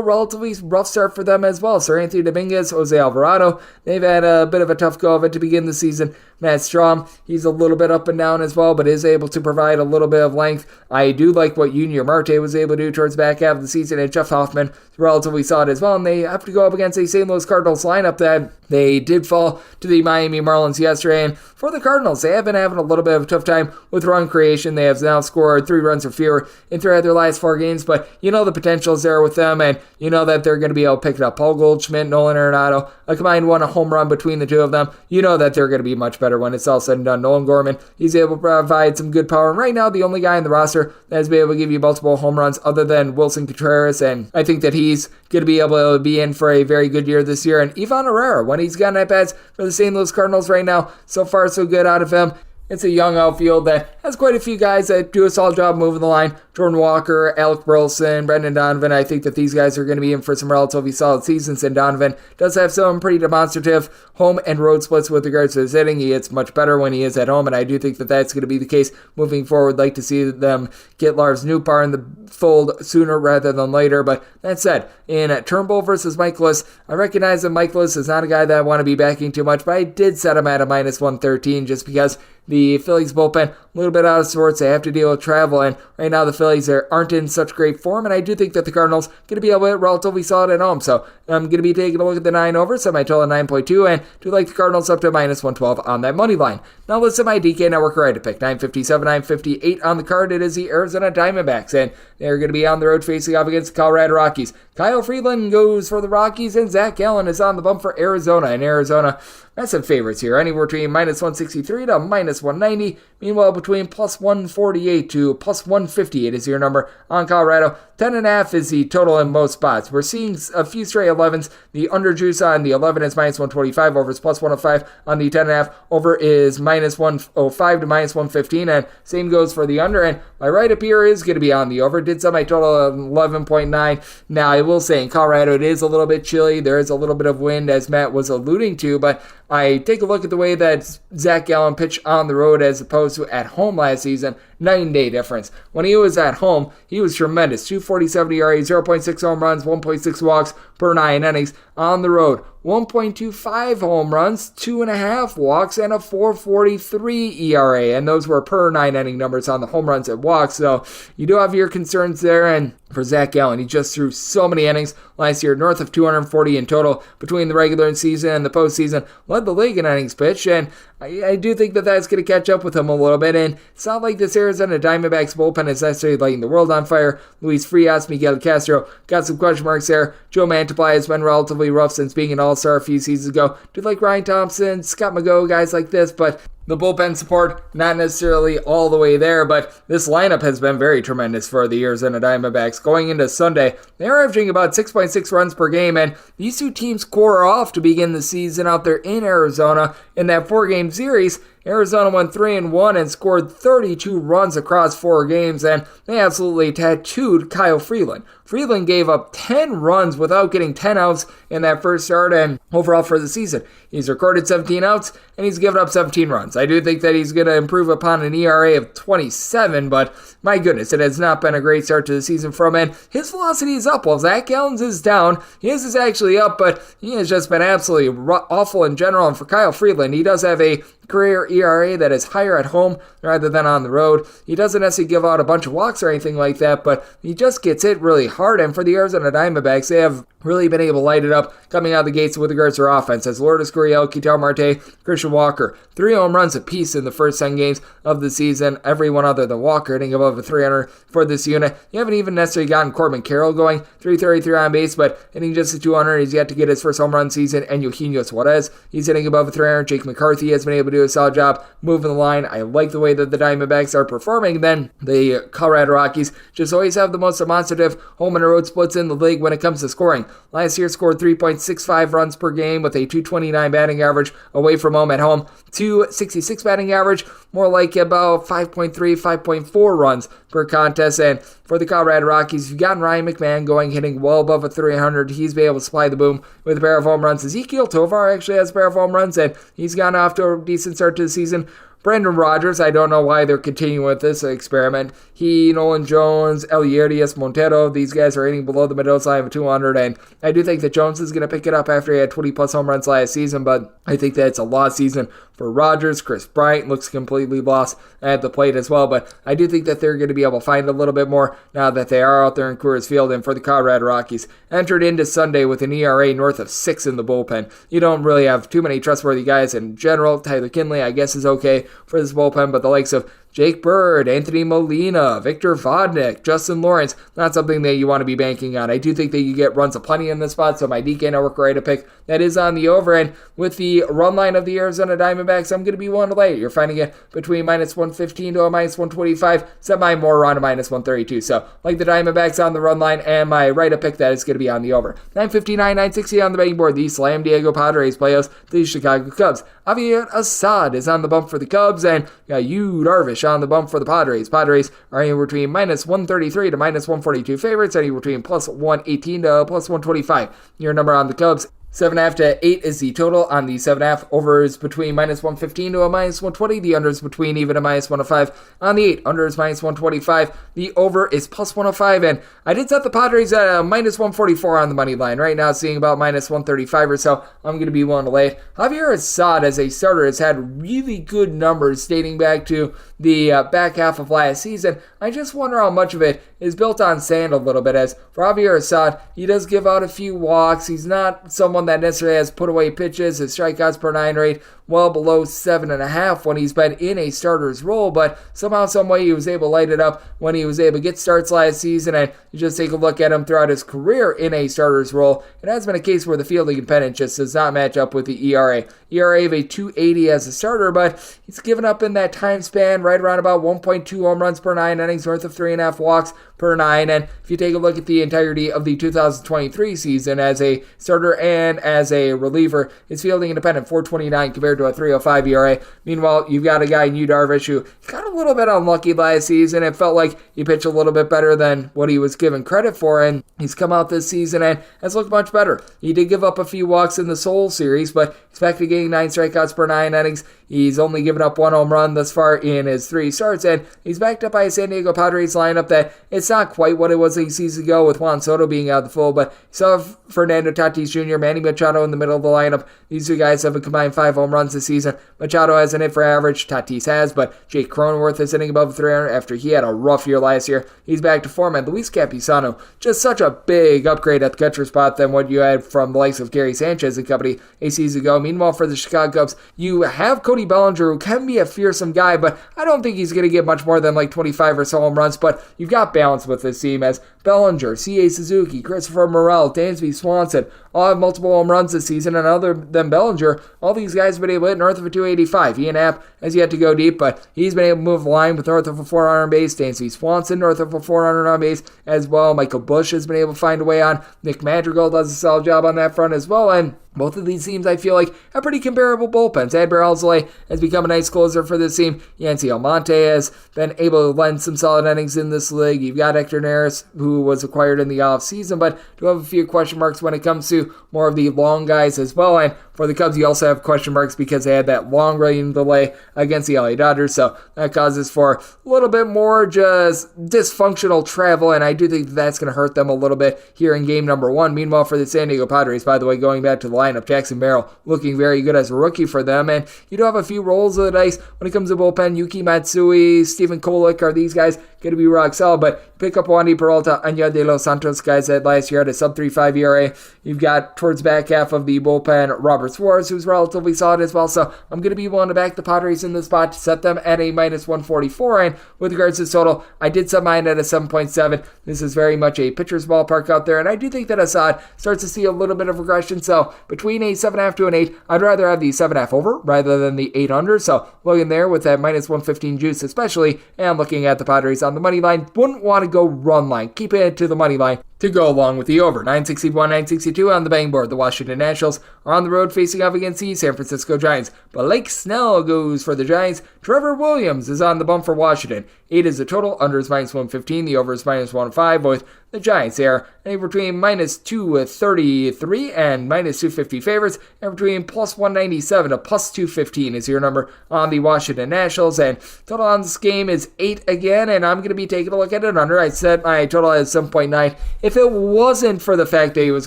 relatively rough start for them as well. Sir Anthony Dominguez, Jose Alvarado, they've had a bit of a tough go of it to begin the season. Matt Strahm, he's a little bit up and down as well, but is able to provide a little bit of length. I do like what Junior Marte was able to do towards the back half of the season, and Jeff Hoffman is relatively solid as well, and they have to go up against a St. Louis Cardinals lineup that they did fall to the Miami Marlins yesterday, and for the Cardinals, they have been having a little bit of a tough time with run creation. They have now scored 3 runs or fewer in 3 of their last 4 games, but you know the potential is there with them, and you know that they're going to be able to pick it up. Paul Goldschmidt, Nolan Arenado, a combined a home run between the two of them. You know that they're going to be much better when it's all said and done. Nolan Gorman, he's able to provide some good power, and right now the only guy in the roster that has been able to give you multiple home runs other than Wilson Contreras, and I think that he's going to be able to be in for a very good year this year. And Ivan Herrera, when he's gotten at bats for the St. Louis Cardinals right now, so far so good out of him. It's a young outfield that has quite a few guys that do a solid job moving the line. Jordan Walker, Alec Burleson, Brendan Donovan. I think that these guys are going to be in for some relatively solid seasons, and Donovan does have some pretty demonstrative home and road splits with regards to his hitting. He hits much better when he is at home, and I do think that that's going to be the case moving forward. Like to see them get Lars Nootbaar in the fold sooner rather than later. But that said, in Turnbull versus Michaelis, I recognize that Michaelis is not a guy that I want to be backing too much, but I did set him at a minus 113 just because the Phillies bullpen, a little bit out of sorts. They have to deal with travel, and right now the Phillies aren't in such great form, and I do think that the Cardinals going to be able to relatively solid at home. So I'm going to be taking a look at the 9 over, set my total at 9.2, and do like the Cardinals up to minus 112 on that money line. Now let's set my DK Network right to pick. 957, 958 on the card. It is the Arizona Diamondbacks, and they're going to be on the road facing off against the Colorado Rockies. Kyle Freeland goes for the Rockies, and Zach Gallen is on the bump for Arizona. And Arizona, that's some favorites here, anywhere between minus 163 to minus 190. Meanwhile, between plus 148 to plus 158 is your number on Colorado. 10.5 is the total in most spots. We're seeing a few straight 11s. The under juice on the 11 is minus 125. Over is plus 105 on the 10.5. Over is minus 105 to minus 115. And same goes for the under. And my right up here is going to be on the over. Did set my total of 11.9. Now, I will say in Colorado, it is a little bit chilly. There is a little bit of wind, as Matt was alluding to. But I take a look at the way that Zach Gallen pitched on the road as opposed to at home last season. 9-day difference. When he was at home, he was tremendous. 2.47 ERA, 0.6 home runs, 1.6 walks per 9 innings. On the road, 1.25 home runs, 2.5 walks, and a 4.43 ERA. And those were per 9 inning numbers on the home runs and walks. So you do have your concerns there. And for Zach Gallen, he just threw so many innings last year, north of 240 in total between the regular season and the postseason. Led the league in innings pitched, and I do think that that's going to catch up with him a little bit. And it's not like this Arizona Diamondbacks bullpen is necessarily lighting the world on fire. Luis Frias, Miguel Castro, got some question marks there. Joe Mantiply has been relatively rough since being an all-star a few seasons ago. Did like Ryan Thompson, Scott McGough, guys like this, but the bullpen support, not necessarily all the way there, but this lineup has been very tremendous for the Arizona Diamondbacks. Going into Sunday, they're averaging about 6.6 runs per game, and these two teams core off to begin the season out there in Arizona in that 4-game series. Arizona went 3-1 and scored 32 runs across 4 games, and they absolutely tattooed Kyle Freeland. Freeland gave up 10 runs without getting 10 outs in that first start, and overall for the season, he's recorded 17 outs, and he's given up 17 runs. I do think that he's going to improve upon an ERA of 27, but my goodness, it has not been a great start to the season from him. His velocity is up while Zach Gallen's is down. His is actually up, but he has just been absolutely awful in general, and for Kyle Freeland, he does have a career ERA that is higher at home rather than on the road. He doesn't necessarily give out a bunch of walks or anything like that, but he just gets hit really hard. And for the Arizona Diamondbacks, they have really been able to light it up coming out of the gates with regards to their offense. As Lourdes Gurriel, Ketel Marte, Christian Walker, 3 home runs apiece in the first 10 games of the season. Everyone other than Walker hitting above a 300 for this unit. You haven't even necessarily gotten Corbin Carroll going, 333 on base, but hitting just a 200. He's yet to get his first home run season. And Eugenio Suarez, he's hitting above a 300. Jake McCarthy has been able to do a solid job moving the line. I like the way that the Diamondbacks are performing. Then the Colorado Rockies just always have the most demonstrative home and road splits in the league when it comes to scoring. Last year scored 3.65 runs per game with a 229 batting average away from home. At home, 266 batting average, more like about 5.3, 5.4 runs per contest. And for the Colorado Rockies, you've gotten Ryan McMahon going, hitting well above a 300. He's been able to supply the boom with a pair of home runs. Ezekiel Tovar actually has a pair of home runs, and he's gone off to a decent start to the season. Brandon Rogers, I don't know why they're continuing with this experiment. He, Nolan Jones, Eliarius Montero, these guys are hitting below the middle line of 200, and I do think that Jones is going to pick it up after he had 20-plus home runs last season, but I think that it's a lost season for Rogers. Chris Bryant looks completely lost at the plate as well, but I do think that they're going to be able to find a little bit more now that they are out there in Coors Field. And for the Colorado Rockies, entered into Sunday with an ERA north of 6 in the bullpen. You don't really have too many trustworthy guys in general. Tyler Kinley, I guess, is okay for this bullpen, but the likes of Jake Bird, Anthony Molina, Victor Vodnik, Justin Lawrence. Not something that you want to be banking on. I do think that you get runs aplenty in this spot, so my DK Network right to pick that is on the over. And with the run line of the Arizona Diamondbacks, I'm going to be willing to lay. You're finding it between minus 115 to a minus 125, semi more around a minus 132. So like the Diamondbacks on the run line, and my right to pick that is going to be on the over. 959, 960 on the betting board. The Slam Diego Padres play host the Chicago Cubs. Javier Assad is on the bump for the Cubs, and Yu Darvish on the bump for the Padres. Padres are anywhere between minus 133 to minus 142 favorites, anywhere between plus 118 to plus 125. Your number on the Cubs. 7.5 to 8 is the total on the 7.5. Over is between minus 115 to a minus 120. The under is between even a minus 105. On the 8, under is minus 125. The over is plus 105. And I did set the Padres at a minus 144 on the money line. Right now, seeing about minus 135 or so. I'm going to be willing to lay it. Javier Assad, as a starter, has had really good numbers dating back to the back half of last season. I just wonder how much of it is built on sand a little bit. As for Javier Assad, he does give out a few walks. He's not someone that necessarily has put away pitches. His strikeouts per 9 rate well below 7.5 when he's been in a starter's role, but somehow, some way he was able to light it up when he was able to get starts last season. And you just take a look at him throughout his career in a starter's role. It has been a case where the fielding independence just does not match up with the ERA. ERA of a 280 as a starter, but he's given up in that time span right around about 1.2 home runs per 9 innings, north of 3.5 walks per 9. And if you take a look at the entirety of the 2023 season as a starter and as a reliever, his fielding independent 429 compared to a 305 ERA. Meanwhile, you've got a guy in Yu Darvish who got a little bit unlucky last season. It felt like he pitched a little bit better than what he was given credit for, and he's come out this season and has looked much better. He did give up a few walks in the Seoul series, but he's back to getting 9 strikeouts per 9 innings. He's only given up 1 home run thus far in his 3 starts, and he's backed up by a San Diego Padres lineup that it's not quite what it was 8 seasons ago with Juan Soto being out of the fold, but you saw Fernando Tatis Jr., Manny Machado in the middle of the lineup. These two guys have a combined 5 home runs this season. Machado hasn't hit for average, Tatis has, but Jake Cronenworth is hitting above 300 after he had a rough year last year. He's back to form, and Luis Campusano, just such a big upgrade at the catcher spot than what you had from the likes of Gary Sanchez and company 8 seasons ago. Meanwhile, for the Chicago Cubs, you have Cody Bellinger, who can be a fearsome guy, but I don't think he's going to get much more than like 25 or so home runs, but you've got balance with this team as Bellinger, C.A. Suzuki, Christopher Morel, Dansby Swanson all have multiple home runs this season, and other than Bellinger, all these guys have been able to hit north of a 285. Ian Happ has yet to go deep, but he's been able to move the line with north of a 400 on base. Dansby Swanson north of a 400 on base as well. Michael Busch has been able to find a way on. Nick Madrigal does a solid job on that front as well, and both of these teams, I feel like, have pretty comparable bullpens. Adbert Alzolay has become a nice closer for this team. Yancy Almonte has been able to lend some solid innings in this league. You've got Hector Neris, who was acquired in the offseason, but do have a few question marks when it comes to more of the long guys as well. And for the Cubs, you also have question marks because they had that long rain delay against the LA Dodgers, so that causes for a little bit more just dysfunctional travel, and I do think that's going to hurt them a little bit here in game number 1. Meanwhile, for the San Diego Padres, by the way, going back to the lineup, Jackson Merrill looking very good as a rookie for them, and you do have a few rolls of the dice when it comes to bullpen. Yuki Matsui, Stephen Kolek, are these guys going to be rock solid? But pick up Wandy Peralta, Anya de los Santos, guys that last year had a sub-3.5 ERA. You've got towards back half of the bullpen Robert Suarez, who's relatively solid as well, so I'm going to be willing to back the Padres in this spot to set them at a minus 144. And with regards to total, I did set mine at a 7.7. This is very much a pitcher's ballpark out there, and I do think that Assad starts to see a little bit of regression, so between a 7.5 to an 8, I'd rather have the 7.5 over rather than the 8 under, so looking there with that minus 115 juice especially, and looking at the Padres on the money line. Wouldn't want to go run line, keep it to the money line to go along with the over. 961, 962 on the betting board. The Washington Nationals are on the road facing off against the San Francisco Giants. Blake Snell goes for the Giants. Trevor Williams is on the bump for Washington. 8 is the total. Under is minus 115. The over is minus 105 with the Giants there. And between minus 233 and minus 250 favorites. And between plus 197 to plus 215 is your number on the Washington Nationals. And total on this game is 8 again. And I'm going to be taking a look at it under. I set my total at 7.9. If it wasn't for the fact that he was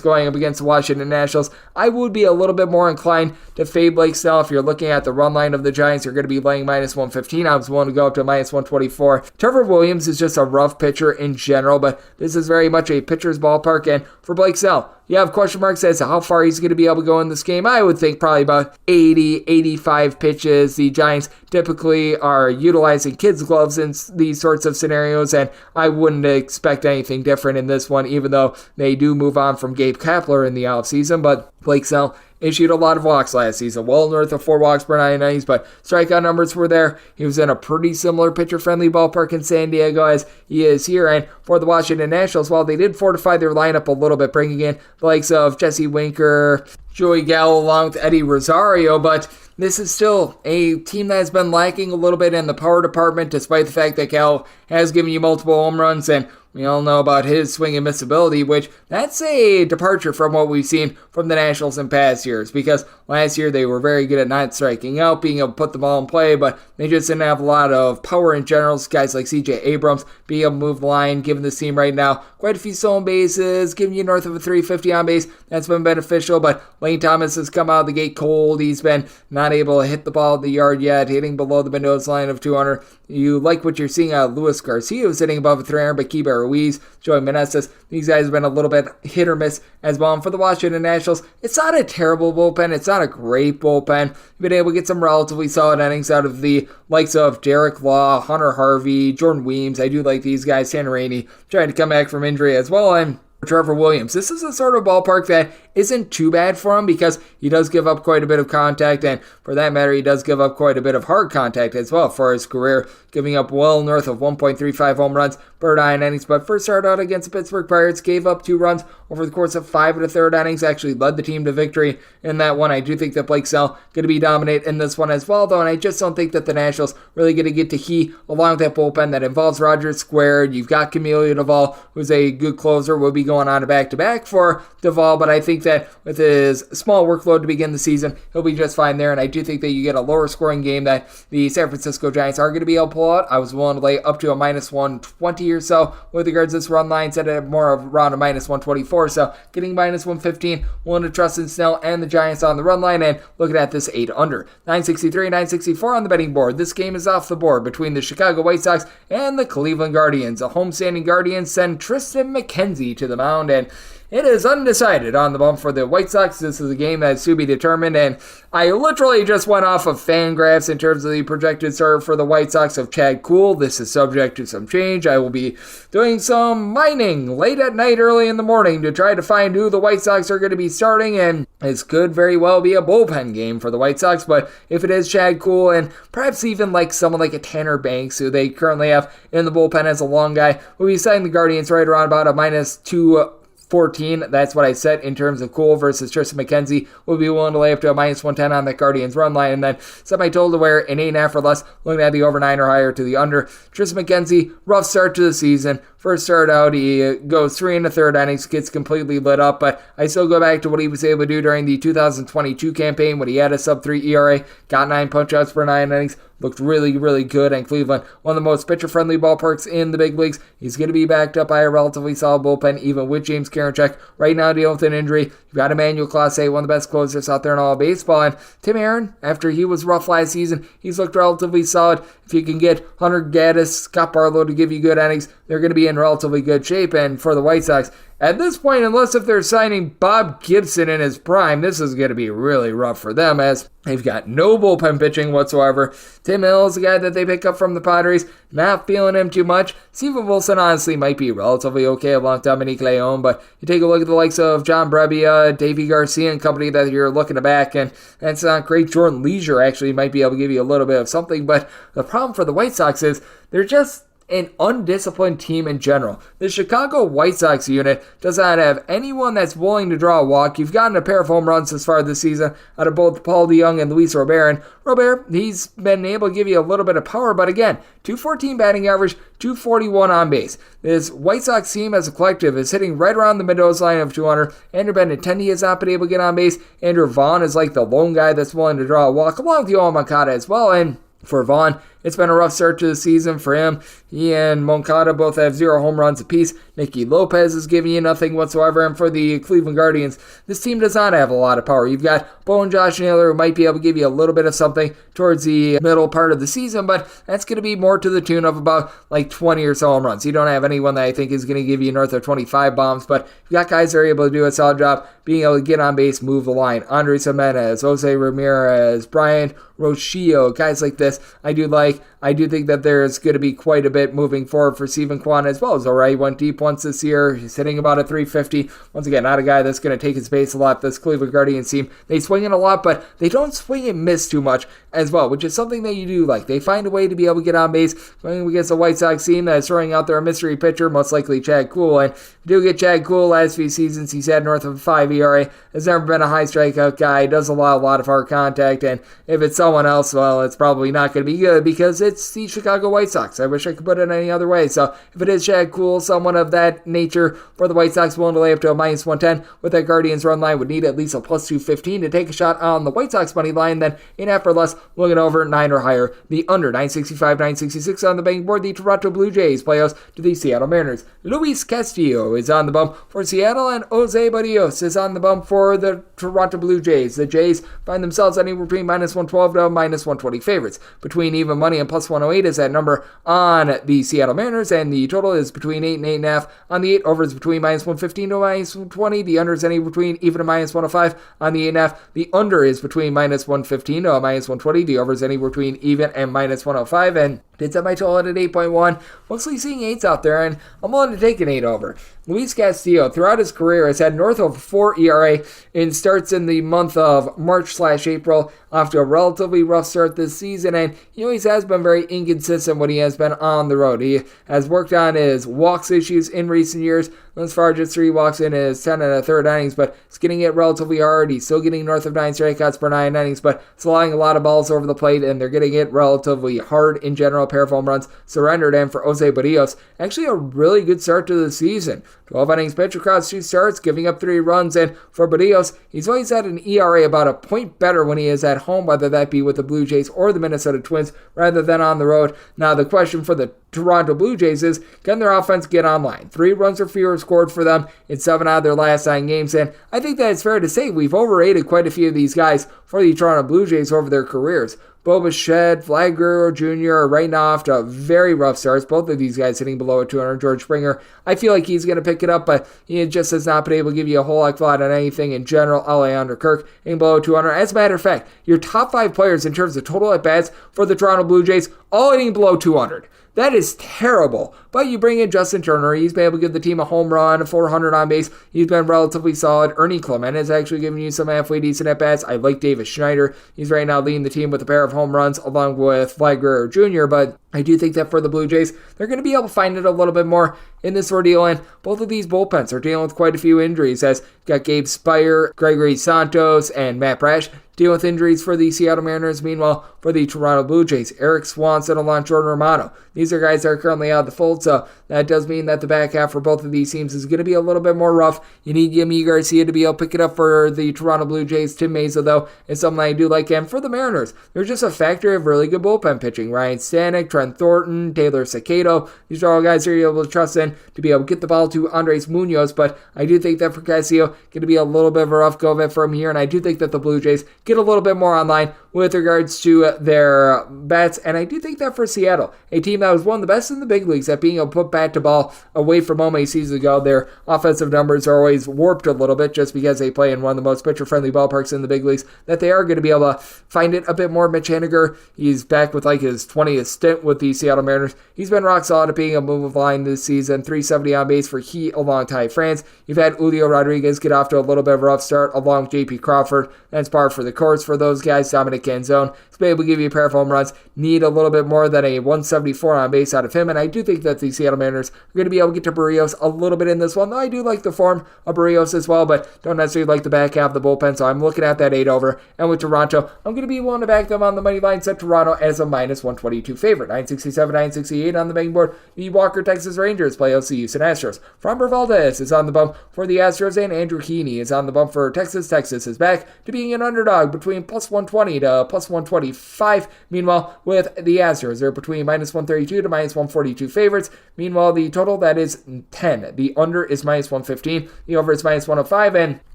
going up against the Washington Nationals, I would be a little bit more inclined to fade Blake Snell. If you're looking at the run line of the Giants, you're going to be laying minus 115. I was willing to go up to minus 124. Trevor Williams is just a rough pitcher in general, but this is very much a pitcher's ballpark. And for Blake Snell, you have question marks as to how far he's going to be able to go in this game. I would think probably about 80, 85 pitches. The Giants typically are utilizing kids' gloves in these sorts of scenarios, and I wouldn't expect anything different in this one, even though they do move on from Gabe Kapler in the offseason. But Blake Snell issued a lot of walks last season, well north of 4 walks per 9 innings, but strikeout numbers were there. He was in a pretty similar pitcher-friendly ballpark in San Diego as he is here. And for the Washington Nationals, while they did fortify their lineup a little bit, bringing in the likes of Jesse Winker, Joey Gallo along with Eddie Rosario, but this is still a team that has been lacking a little bit in the power department, despite the fact that Gallo has given you multiple home runs, and we all know about his swing and miss ability, which that's a departure from what we've seen from the Nationals in past years, because last year they were very good at not striking out, being able to put the ball in play, but they just didn't have a lot of power in general. Guys like CJ Abrams being able to move the line, giving this team right now quite a few stolen bases, giving you north of a 350 on base. That's been beneficial, but Lane Thomas has come out of the gate cold. He's been not able to hit the ball at the yard yet, hitting below the Mendoza line of 200. You like what you're seeing out of Luis Garcia, who's hitting above a 300, but Keibert Ruiz, Joey Meneses, these guys have been a little bit hit or miss as well. And for the Washington Nationals, it's not a terrible bullpen. It's not a great bullpen. You've been able to get some relatively solid innings out of the likes of Derek Law, Hunter Harvey, Jordan Weems. I do like these guys. Tanner Rainey trying to come back from injury as well. And Trevor Williams. This is a sort of ballpark that isn't too bad for him because he does give up quite a bit of contact, and for that matter, he does give up quite a bit of hard contact as well for his career, giving up well north of 1.35 home runs per 9 innings. But first started out against the Pittsburgh Pirates, gave up 2 runs over the course of 5 1/3 innings, actually led the team to victory in that one. I do think that Blake Snell going to be dominant in this one as well, though, and I just don't think that the Nationals really going to get to heat along with that bullpen that involves Rogers squared. You've got Camilo Duvall, who's a good closer, will be going on a back-to-back for Duvall, but I think that with his small workload to begin the season, he'll be just fine there, and I do think that you get a lower scoring game that the San Francisco Giants are going to be able to pull out. I was willing to lay up to a minus 120 or so with regards to this run line, set it more of around a minus 124, so getting minus 115, willing to trust in Snell and the Giants on the run line, and looking at this 8 under. 963, 964 on the betting board. This game is off the board between the Chicago White Sox and the Cleveland Guardians. The homestanding Guardians send Tristan McKenzie to the mound, and it is undecided on the bump for the White Sox. This is a game that's to be determined, and I literally just went off of Fangraphs in terms of the projected serve for the White Sox of Chad Kuhl. This is subject to some change. I will be doing some mining late at night, early in the morning to try to find who the White Sox are going to be starting, and this could very well be a bullpen game for the White Sox, but if it is Chad Kuhl and perhaps even like someone like a Tanner Banks, who they currently have in the bullpen as a long guy, we'll be setting the Guardians right around about a minus 214. That's what I set in terms of Cole versus Tristan McKenzie. We'll be willing to lay up to a minus 110 on that Guardians run line, and then set my total to where an 8.5 or less, looking at the over 9 or higher to the under. Tristan McKenzie, rough start to the season. First start out, he goes 3 1/3 innings, gets completely lit up, but I still go back to what he was able to do during the 2022 campaign when he had a sub-3 ERA, got 9 punch-outs per 9 innings, looked really, really good in Cleveland. One of the most pitcher-friendly ballparks in the big leagues. He's going to be backed up by a relatively solid bullpen, even with James Karinchak right now dealing with an injury. You've got Emmanuel Clase, one of the best closers out there in all of baseball. And Tim Aaron, after he was rough last season, he's looked relatively solid. If you can get Hunter Gaddis, Scott Barlow to give you good innings, they're going to be in relatively good shape. And for the White Sox, at this point, unless if they're signing Bob Gibson in his prime, this is going to be really rough for them as they've got no bullpen pitching whatsoever. Tim Hill is the guy that they pick up from the Padres. Not feeling him too much. Steven Wilson honestly might be relatively okay along Dominique Leone, but you take a look at the likes of John Brebbia, Davey Garcia and company that you're looking to back, and that's not great. Jordan Leisure actually might be able to give you a little bit of something, but the problem for the White Sox is they're just an undisciplined team in general. The Chicago White Sox unit does not have anyone that's willing to draw a walk. You've gotten a pair of home runs this far this season out of both Paul DeJong and Luis Robert. And Robert, he's been able to give you a little bit of power, but again, 214 batting average, 241 on base. This White Sox team as a collective is hitting right around the Mendoza line of 200. Andrew Benintendi has not been able to get on base. Andrew Vaughn is like the lone guy that's willing to draw a walk, along with Yoel Moncada as well. And for Vaughn, It's been a rough start to the season for him. He and Moncada both have 0 home runs apiece. Nicky Lopez is giving you nothing whatsoever. And for the Cleveland Guardians, this team does not have a lot of power. You've got Bo and Josh Naylor who might be able to give you a little bit of something towards the middle part of the season, but that's going to be more to the tune of about like 20 or so home runs. You don't have anyone that I think is going to give you north of 25 bombs, but you've got guys that are able to do a solid job being able to get on base, move the line. Andres Gimenez, Jose Ramirez, Brian Rochillo, guys like this, I do think that there's going to be quite a bit moving forward for Steven Kwan as well. He went deep once this year. He's hitting about a 350. Once again, not a guy that's going to take his base a lot. This Cleveland Guardians team, they swing it a lot, but they don't swing and miss too much as well, which is something that you do like. They find a way to be able to get on base. Going against a White Sox team that is throwing out there a mystery pitcher, most likely Chad Kuhl. And if you do get Chad Kuhl, last few seasons he's had north of a 5 ERA. Has never been a high strikeout guy. Does allow a lot of hard contact, and if it's someone else, well, it's probably not going to be good because it's the Chicago White Sox. I wish I could put it any other way. So if it is Chad Kuhl, someone of that nature for the White Sox, willing to lay up to a minus 110 with that Guardians run line, would need at least a plus 215 to take a shot on the White Sox money line. Then 8.5 or less, looking over 9 or higher. The under 965, 966 on the betting board. The Toronto Blue Jays playoffs to the Seattle Mariners. Luis Castillo is on the bump for Seattle, and Jose Barrios is on the bump for the Toronto Blue Jays. The Jays find themselves anywhere between minus 112 to minus 120 favorites. Between even money and plus 108 is that number on the Seattle Mariners, and the total is between 8 and 8.5 on the 8. Over is between minus 115 to minus 120. The under is anywhere between even to minus 105 on the 8.5. The under is between minus 115 to minus 120. The over is anywhere between even and minus 105, and did set my total at 8.1. Mostly seeing 8s out there, and I'm willing to take an 8 over. Luis Castillo, throughout his career, has had north of 4 ERA in starts in the month of March/April, after a relatively rough start this season, and he always has been very inconsistent when he has been on the road. He has worked on his walks issues in recent years. As far as just 3 walks in his 10 and a third innings, but it's getting it relatively hard. He's still getting north of 9 strikeouts per 9 innings, but it's allowing a lot of balls over the plate, and they're getting it relatively hard in general. A pair of home runs surrendered, and for Jose Barrios, actually a really good start to the season. 12 innings pitched across 2 starts, giving up 3 runs, and for Barrios, he's always had an ERA about a point better when he is at home, whether that be with the Blue Jays or the Minnesota Twins, rather than on the road. Now, the question for the Toronto Blue Jays is, can their offense get online? 3 runs or fewer scored for them in 7 out of their last 9 games, and I think that it's fair to say we've overrated quite a few of these guys for the Toronto Blue Jays over their careers. Bo Bichette, Vlad Guerrero Jr. are right now off to very rough starts. Both of these guys hitting below a 200. George Springer, I feel like he's going to pick it up, but he just has not been able to give you a whole heck of a lot on anything in general. Alejandro Kirk hitting below 200. As a matter of fact, your top 5 players in terms of total at-bats for the Toronto Blue Jays, all hitting below 200. That is terrible. But you bring in Justin Turner. He's been able to give the team a home run, 400 on base. He's been relatively solid. Ernie Clement has actually given you some halfway decent at-bats. I like Davis Schneider. He's right now leading the team with a pair of home runs along with Vlad Guerrero Jr., but I do think that for the Blue Jays, they're going to be able to find it a little bit more in this ordeal, and both of these bullpens are dealing with quite a few injuries, as you've got Gabe Spire, Gregory Santos, and Matt Brash dealing with injuries for the Seattle Mariners. Meanwhile, for the Toronto Blue Jays, Eric Swanson along Jordan Romano. These are guys that are currently out of the fold, so that does mean that the back half for both of these teams is going to be a little bit more rough. You need Yimi Garcia to be able to pick it up for the Toronto Blue Jays. Tim Mesa, though, is something I do like. And for the Mariners, they're just a factory of really good bullpen pitching. Ryan Stanek, Trent Thornton, Taylor Sacato. These are all guys that you're able to trust in to be able to get the ball to Andres Munoz, but I do think that for Castillo, going to be a little bit of a rough go of it for him here, and I do think that the Blue Jays get a little bit more online with regards to their bats, and I do think that for Seattle, a team that was one of the best in the big leagues at being able to put bat to ball away from home a season ago, their offensive numbers are always warped a little bit just because they play in one of the most pitcher-friendly ballparks in the big leagues, that they are going to be able to find it a bit more. Mitch Haniger, he's back with like his 20th stint with the Seattle Mariners. He's been rock solid at being a move of line this season, 370 on base for he along Ty France. You've had Julio Rodriguez get off to a little bit of a rough start along with J.P. Crawford. That's par for the course for those guys. Dominic Canzone has been able to give you a pair of home runs. Need a little bit more than a 174 on base out of him, and I do think that the Seattle Mariners are going to be able to get to Barrios a little bit in this one. Though I do like the form of Barrios as well, but don't necessarily like the back half of the bullpen, so I'm looking at that 8 over. And with Toronto, I'm going to be willing to back them on the money line, set Toronto as a minus 122 favorite. 967, 968 on the betting board. The Walker Texas Rangers play the Houston Astros. Framber Valdez is on the bump for the Astros, and Andrew Heaney is on the bump for Texas. Texas is back to being an underdog underdog between plus 120 to plus 125. Meanwhile, with the Astros, they're between minus 132 to minus 142 favorites. Meanwhile, the total, that is 10. The under is minus 115. The over is minus 105, and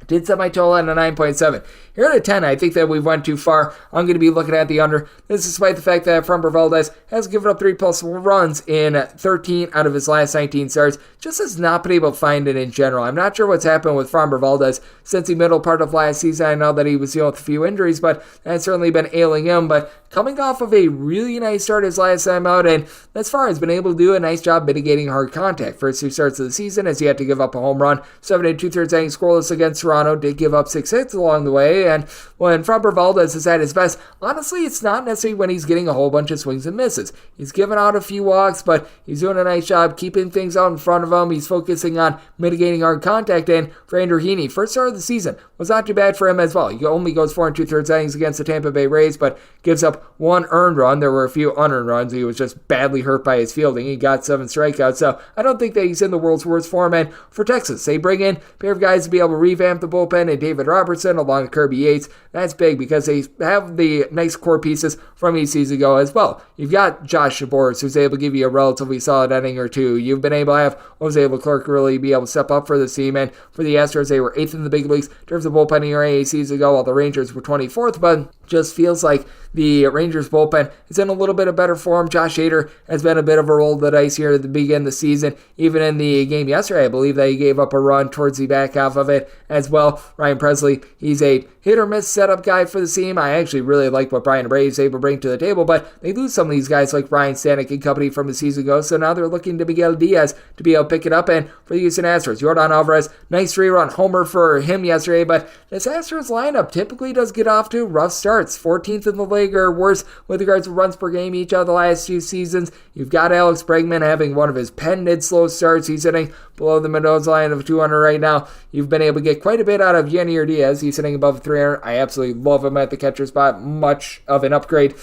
did set my total at a 9.7. Here at a 10, I think that we've went too far. I'm going to be looking at the under. This is despite the fact that Framber Valdez has given up 3+ runs in 13 out of his last 19 starts. Just has not been able to find it in general. I'm not sure what's happened with Framber Valdez since the middle part of last season. I know that he was dealing with a few injuries, but that's certainly been ailing him. But coming off of a really nice start his last time out, and thus far has been able to do a nice job mitigating hard contact. First two starts of the season, as he had to give up a home run, 7 2/3 innings scoreless against Toronto, did give up 6 hits along the way, and when Framber Valdez is at his best, honestly, it's not necessarily when he's getting a whole bunch of swings and misses. He's given out a few walks, but he's doing a nice job keeping things out in front of him. He's focusing on mitigating hard contact, and for Andrew Heaney, first start of the season was not too bad for him as well. He only goes 4 2/3 innings against the Tampa Bay Rays, but gives up 1 earned run. There were a few unearned runs. He was just badly hurt by his fielding. He got 7 strikeouts, so I don't think that he's in the world's worst form. And for Texas, they bring in a pair of guys to be able to revamp the bullpen, and David Robertson along with Kirby Yates. That's big because they have the nice core pieces from a season ago as well. You've got Josh Jaboris, who's able to give you a relatively solid inning or two. You've been able to have Jose Leclerc really be able to step up for the team, and for the Astros, they were 8th in the big leagues in terms of bullpen ERA a season ago, while the Rangers were 24th, but just feels like the Rangers bullpen is in a little bit of better form. Josh Hader has been a bit of a roll of the dice here at the beginning of the season. Even in the game yesterday, I believe that he gave up a run towards the back half of it as well. Ryan Presley, he's a hit-or-miss setup guy for the team. I actually really like what Brian Ray is able to bring to the table, but they lose some of these guys like Ryan Stanek and company from a season ago, so now they're looking to Miguel Diaz to be able to pick it up. And for the Houston Astros, Yordan Alvarez, nice 3-run homer for him yesterday, but this Astros lineup typically does get off to rough starts. 14th in the league or worse with regards to runs per game each of the last 2 seasons. You've got Alex Bregman having one of his patented slow starts. He's sitting below the Mendoza line of 200 right now. You've been able to get quite a bit out of Yanier Diaz. He's sitting above 300. I absolutely love him at the catcher spot. Much of an upgrade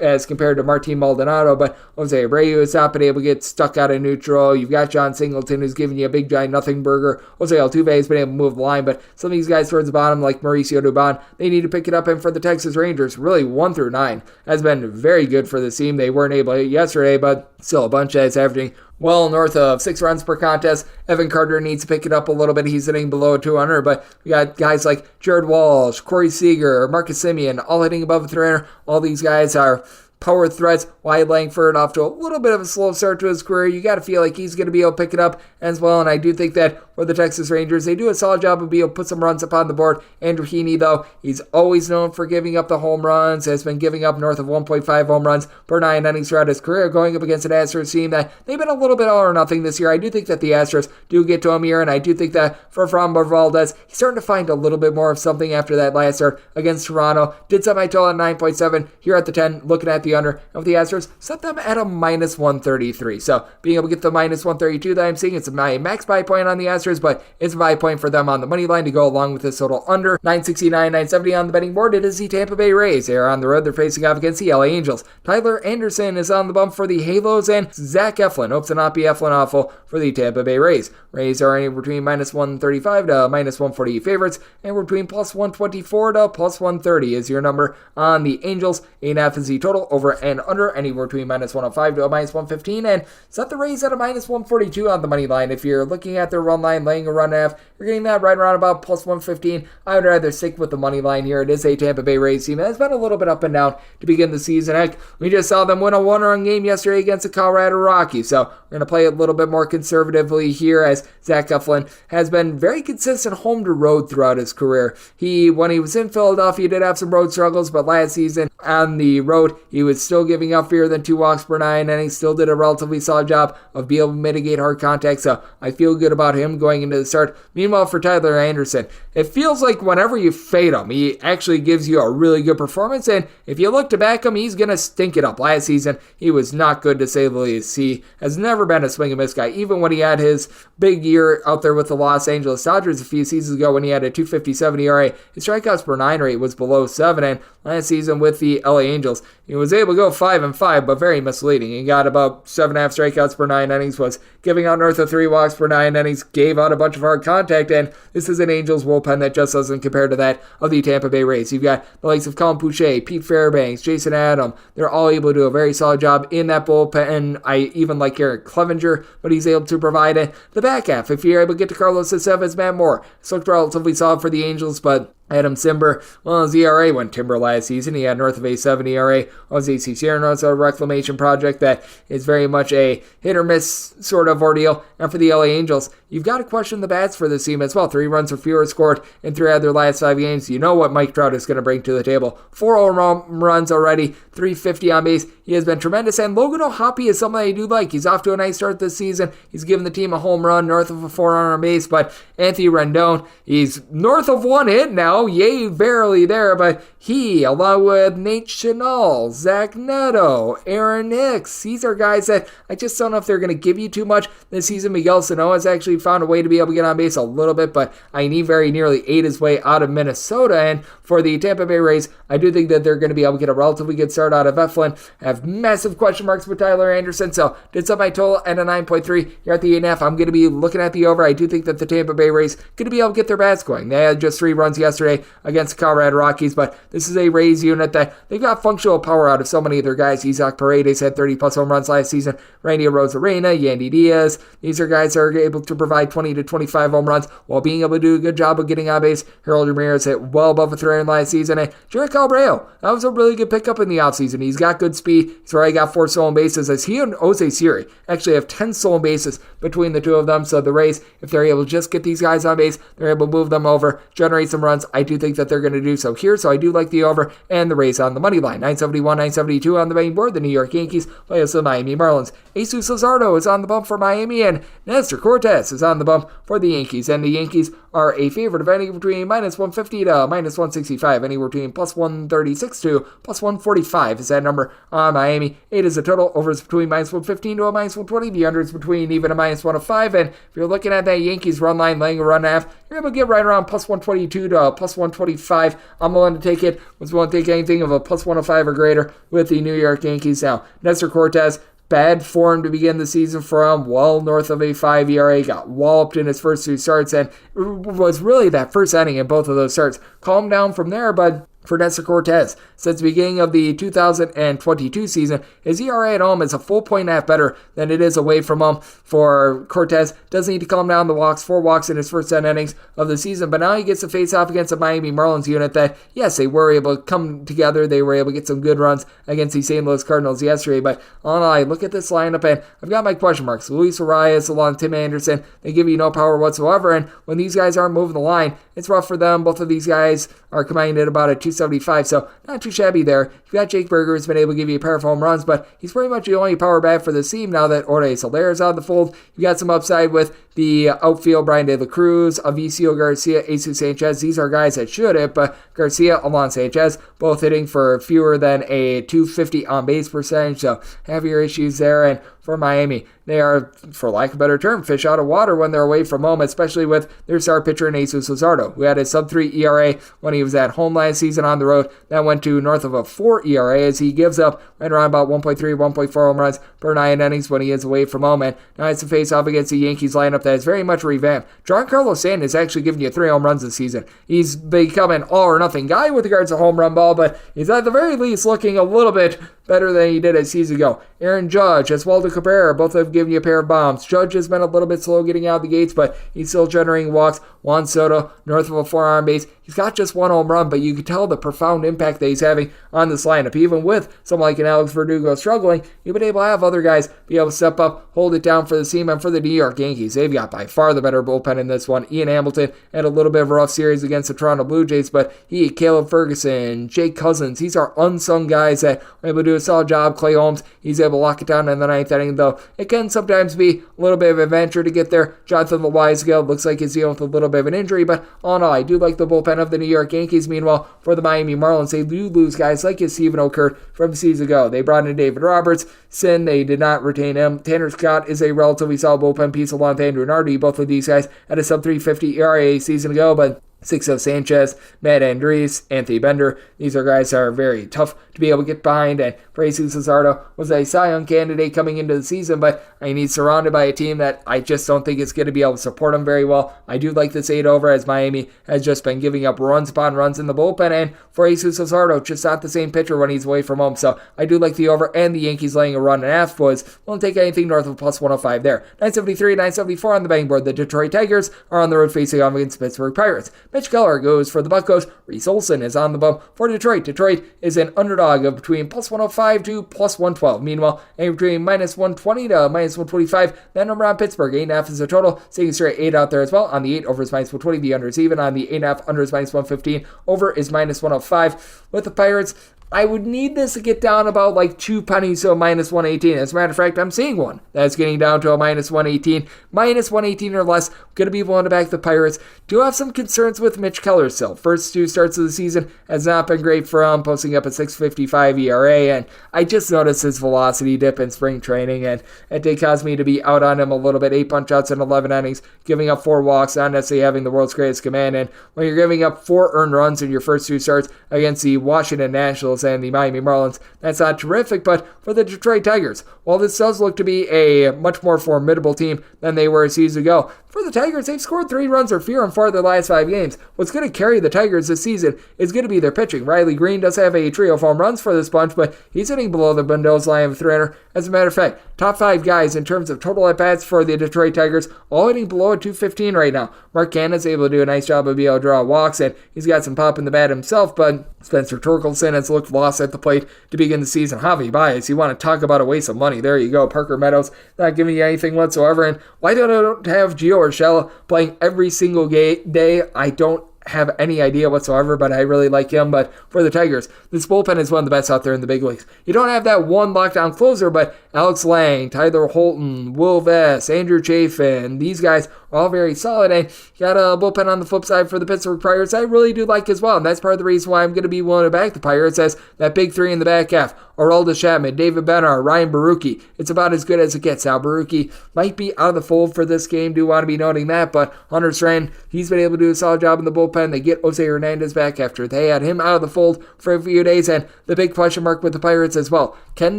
as compared to Martin Maldonado, but Jose Abreu has not been able to get stuck out of neutral. You've got John Singleton, who's giving you a big giant nothing burger. Jose Altuve has been able to move the line, but some of these guys towards the bottom, like Mauricio Dubon, they need to pick it up. And for the Texas Rangers, really 1 through 9 has been very good for the team. They weren't able to yesterday, but still a bunch that's averaging well north of 6 runs per contest. Evan Carter needs to pick it up a little bit. He's sitting below 200, but we got guys like Jared Walsh, Corey Seager, Marcus Semien, all hitting above 300. All these guys are power threats. Wyatt Langford off to a little bit of a slow start to his career. You got to feel like he's going to be able to pick it up as well, and I do think that for the Texas Rangers, they do a solid job of being able to put some runs up on the board. Andrew Heaney, though, he's always known for giving up the home runs, has been giving up north of 1.5 home runs per 9 innings throughout his career, going up against an Astros team that they've been a little bit all or nothing this year. I do think that the Astros do get to him here, and I do think that for Framber Valdez, he's starting to find a little bit more of something after that last start against Toronto. Did set my total at 9.7 here at the 10, looking at the under, and with the Astros, set them at a minus 133. So being able to get the minus 132 that I'm seeing, it's my max buy point on the Astros, but it's a buy point for them on the money line to go along with this total under 969, 970 on the betting board. It is the Tampa Bay Rays. They are on the road. They're facing off against the LA Angels. Tyler Anderson is on the bump for the Halos, and Zach Eflin hopes to not be Eflin awful for the Tampa Bay Rays. Rays are anywhere between minus 135 to minus 148 favorites, and we're between plus 124 to plus 130 is your number on the Angels. 8.5 is the total, over and under, anywhere between minus 105 to a minus 115, and set the Rays at a minus 142 on the money line. If you're looking at their run line, laying a run half, you're getting that right around about plus 115. I would rather stick with the money line here. It is a Tampa Bay Rays team that has been a little bit up and down to begin the season. Heck, we just saw them win a 1-run game yesterday against the Colorado Rockies, so we're going to play a little bit more conservatively here, as Zach Eflin has been very consistent home to road throughout his career. When he was in Philadelphia, he did have some road struggles, but last season on the road, he was still giving up fewer than 2 walks per 9, and he still did a relatively solid job of being able to mitigate hard contact, so I feel good about him going into the start. Meanwhile, for Tyler Anderson, it feels like whenever you fade him, he actually gives you a really good performance, and if you look to back him, he's going to stink it up. Last season, he was not good, to say the least. He has never been a swing and miss guy, even when he had his big year out there with the Los Angeles Dodgers a few seasons ago when he had a 2.57 ERA. His strikeouts per 9 rate was below 7, and last season with the LA Angels. He was able to go 5-5, but very misleading. He got about 7.5 strikeouts per 9 innings, was giving out north of 3 walks per 9 innings, gave out a bunch of hard contact, and this is an Angels bullpen that just doesn't compare to that of the Tampa Bay Rays. You've got the likes of Colin Pouchet, Pete Fairbanks, Jason Adam. They're all able to do a very solid job in that bullpen. I even like Eric Clevenger, but he's able to provide it. The back half, if you're able to get to Carlos Estevez, Matt Moore, it's looked relatively solid for the Angels, but Adam Simber, well, his ERA went timber last season. He had north of a 7 ERA on his AC Sierra. It's a reclamation project that is very much a hit or miss sort of ordeal. And for the LA Angels, you've got to question the bats for this team as well. 3 runs or fewer scored in 3 out of their last 5 games. You know what Mike Trout is going to bring to the table. 4 home runs already, 350 on base. He has been tremendous. And Logan O'Hoppe is something I do like. He's off to a nice start this season. He's given the team a home run north of a 4 on base. But Anthony Rendon, he's north of 1 hit now. Yay, barely there, but he, along with Nate Chenal, Zach Neto, Aaron Hicks, these are guys that I just don't know if they're going to give you too much this season. Miguel Sano has actually found a way to be able to get on base a little bit, but he very nearly ate his way out of Minnesota. And for the Tampa Bay Rays, I do think that they're going to be able to get a relatively good start out of Eflin. I have massive question marks with Tyler Anderson, so did set my total at a 9.3. Here at the 8.5, I'm going to be looking at the over. I do think that the Tampa Bay Rays going to be able to get their bats going. They had just 3 runs yesterday against the Colorado Rockies, but this is a Rays unit that they've got functional power out of so many of their guys. Isaac Paredes had 30-plus home runs last season. Randy Arozarena, Yandy Diaz. These are guys that are able to provide 20 to 25 home runs while being able to do a good job of getting on base. Harold Ramirez hit well above a 300 last season. And Jerry Cabrera, that was a really good pickup in the offseason. He's got good speed. He's already got 4 stolen bases, as he and Jose Siri actually have 10 stolen bases between the two of them. So the Rays, if they're able to just get these guys on base, they're able to move them over, generate some runs. I do think that they're going to do so here, so I do like the over and the Rays on the money line. 971, 972 on the betting board. The New York Yankees play us the Miami Marlins. Jesus Luzardo is on the bump for Miami, and Nestor Cortez is on the bump for the Yankees. And the Yankees are a favorite of anywhere between minus 150 to minus 165, anywhere between plus 136 to plus 145 is that number on Miami. 8 is the total. Over is between minus 115 to a minus 120. The under is between even a minus 105. And if you're looking at that Yankees run line, laying a run half, you're able to get right around plus 122 to plus 125. I'm willing to take it. Was willing to take anything of a plus 105 or greater with the New York Yankees. Now, Nestor Cortez, bad form to begin the season for him, well north of a 5 ERA, got walloped in his first 2 starts, and it was really that first inning in both of those starts. Calmed down from there, but for Nestor Cortez, since the beginning of the 2022 season, his ERA at home is a full point and a half better than it is away from home. For Cortez, doesn't need to calm down the walks, 4 walks in his first 10 innings of the season, but now he gets to face off against a Miami Marlins unit that, yes, they were able to come together, they were able to get some good runs against the St. Louis Cardinals yesterday, but all in all, I look at this lineup and I've got my question marks. Luis Arias along Tim Anderson, they give you no power whatsoever, and when these guys aren't moving the line, it's rough for them. Both of these guys are combined at about a 275, so not too shabby there. You've got Jake Berger, who's been able to give you a pair of home runs, but he's pretty much the only power bat for the team now that Jorge Soler is out of the fold. You've got some upside with the outfield, Brian De La Cruz, Avicio Garcia, Jesus Sanchez. These are guys that should hit, but Garcia along Sanchez, both hitting for fewer than a 250 on-base percentage, so heavier issues there. And for Miami, they are, for lack of a better term, fish out of water when they're away from home, especially with their star pitcher, Jesus Luzardo, who had a sub-3 ERA when he was at home last season on the road. That went to north of a 4 ERA as he gives up right around about 1.3, 1.4 home runs per 9 innings when he is away from home. And now it's to face off against the Yankees lineup that is very much revamped. Giancarlo Stanton is actually giving you 3 home runs this season. He's become an all-or-nothing guy with regards to home run ball, but he's at the very least looking a little bit better than he did a season ago. Aaron Judge, as well as Cabrera, both have given you a pair of bombs. Judge has been a little bit slow getting out of the gates, but he's still generating walks. Juan Soto, north of a 4 base. He's got just 1 home run, but you can tell the profound impact that he's having on this lineup. Even with someone like an Alex Verdugo struggling, you've been able to have other guys be able to step up, hold it down for the team. And for the New York Yankees, they've got by far the better bullpen in this one. Ian Hamilton had a little bit of a rough series against the Toronto Blue Jays, but Caleb Ferguson, Jake Cousins, these are unsung guys that are able to do a solid job. Clay Holmes, he's able to lock it down in the 9th inning, though it can sometimes be a little bit of an adventure to get there. Jonathan Loaisiga looks like he's dealing with a little bit of an injury, but all in all, I do like the bullpen of the New York Yankees. Meanwhile, for the Miami Marlins, they do lose guys like Stephen Okert from season ago. They brought in David Roberts. They did not retain him. Tanner Scott is a relatively solid bullpen piece along with Andrew Nardi. Both of these guys had a sub-350 ERA a season ago, but Sixto Sanchez, Matt Andres, Anthony Bender. These are guys that are very tough to be able to get behind. And Jesus Luzardo was a Cy Young candidate coming into the season, but he's surrounded by a team that I just don't think is going to be able to support him very well. I do like this 8 over, as Miami has just been giving up runs upon runs in the bullpen. And for Jesus Luzardo, just not the same pitcher when he's away from home. So I do like the over, and the Yankees laying a run and a half was won't take anything north of plus 105 there. 973, 974 on the betting board. The Detroit Tigers are on the road facing off against Pittsburgh Pirates. Mitch Keller goes for the Buccos. Reese Olson is on the bump for Detroit. Detroit is an underdog of between plus 105 to plus 112. Meanwhile, between minus 120 to minus 125. That number on Pittsburgh, 8.5 is a total. Seeing straight 8 out there as well. On the 8, over is minus 120. The under is even. On the 8.5, under is minus 115. Over is minus 105. With the Pirates, I would need this to get down about like 2 pennies to a minus 118. As a matter of fact, I'm seeing one that's getting down to a minus 118. Minus 118 or less. Going to be willing to back the Pirates. Do have some concerns with Mitch Keller still. First 2 starts of the season has not been great for him, posting up a 6.55 ERA, and I just noticed his velocity dip in spring training, and it did cause me to be out on him a little bit. 8 punch-outs in 11 innings, giving up 4 walks, not necessarily having the world's greatest command, and when you're giving up 4 earned runs in your first 2 starts against the Washington Nationals and the Miami Marlins, that's not terrific. But for the Detroit Tigers, while this does look to be a much more formidable team than they were a season ago, for the Tigers, they've scored 3 runs or fewer in 4 of their last 5 games. What's going to carry the Tigers this season is going to be their pitching. Riley Green does have a trio of home runs for this bunch, but he's hitting below the Mendoza line of 300. As a matter of fact, top 5 guys in terms of total at-bats for the Detroit Tigers, all hitting below a 215 right now. Mark Canha's able to do a nice job of being able to draw walks, and he's got some pop in the bat himself, but Spencer Torkelson has looked lost at the plate to begin the season. Javi Baez, you want to talk about a waste of money. There you go. Parker Meadows not giving you anything whatsoever. And why don't I have Gio Urshela playing every single day? I don't have any idea whatsoever, but I really like him. But for the Tigers, this bullpen is one of the best out there in the big leagues. You don't have that one lockdown closer, but Alex Lang, Tyler Holton, Will Vest, Andrew Chafin, these guys are all very solid. And you got a bullpen on the flip side for the Pittsburgh Pirates I really do like as well. And that's part of the reason why I'm going to be willing to back the Pirates, as that big 3 in the back half. Aroldis Chapman, David Bednar, Ryan Baruchi. It's about as good as it gets. Now, Baruchi might be out of the fold for this game. Do want to be noting that, but Hunter Strand, he's been able to do a solid job in the bullpen. They get Jose Hernandez back after they had him out of the fold for a few days, and the big question mark with the Pirates as well. Can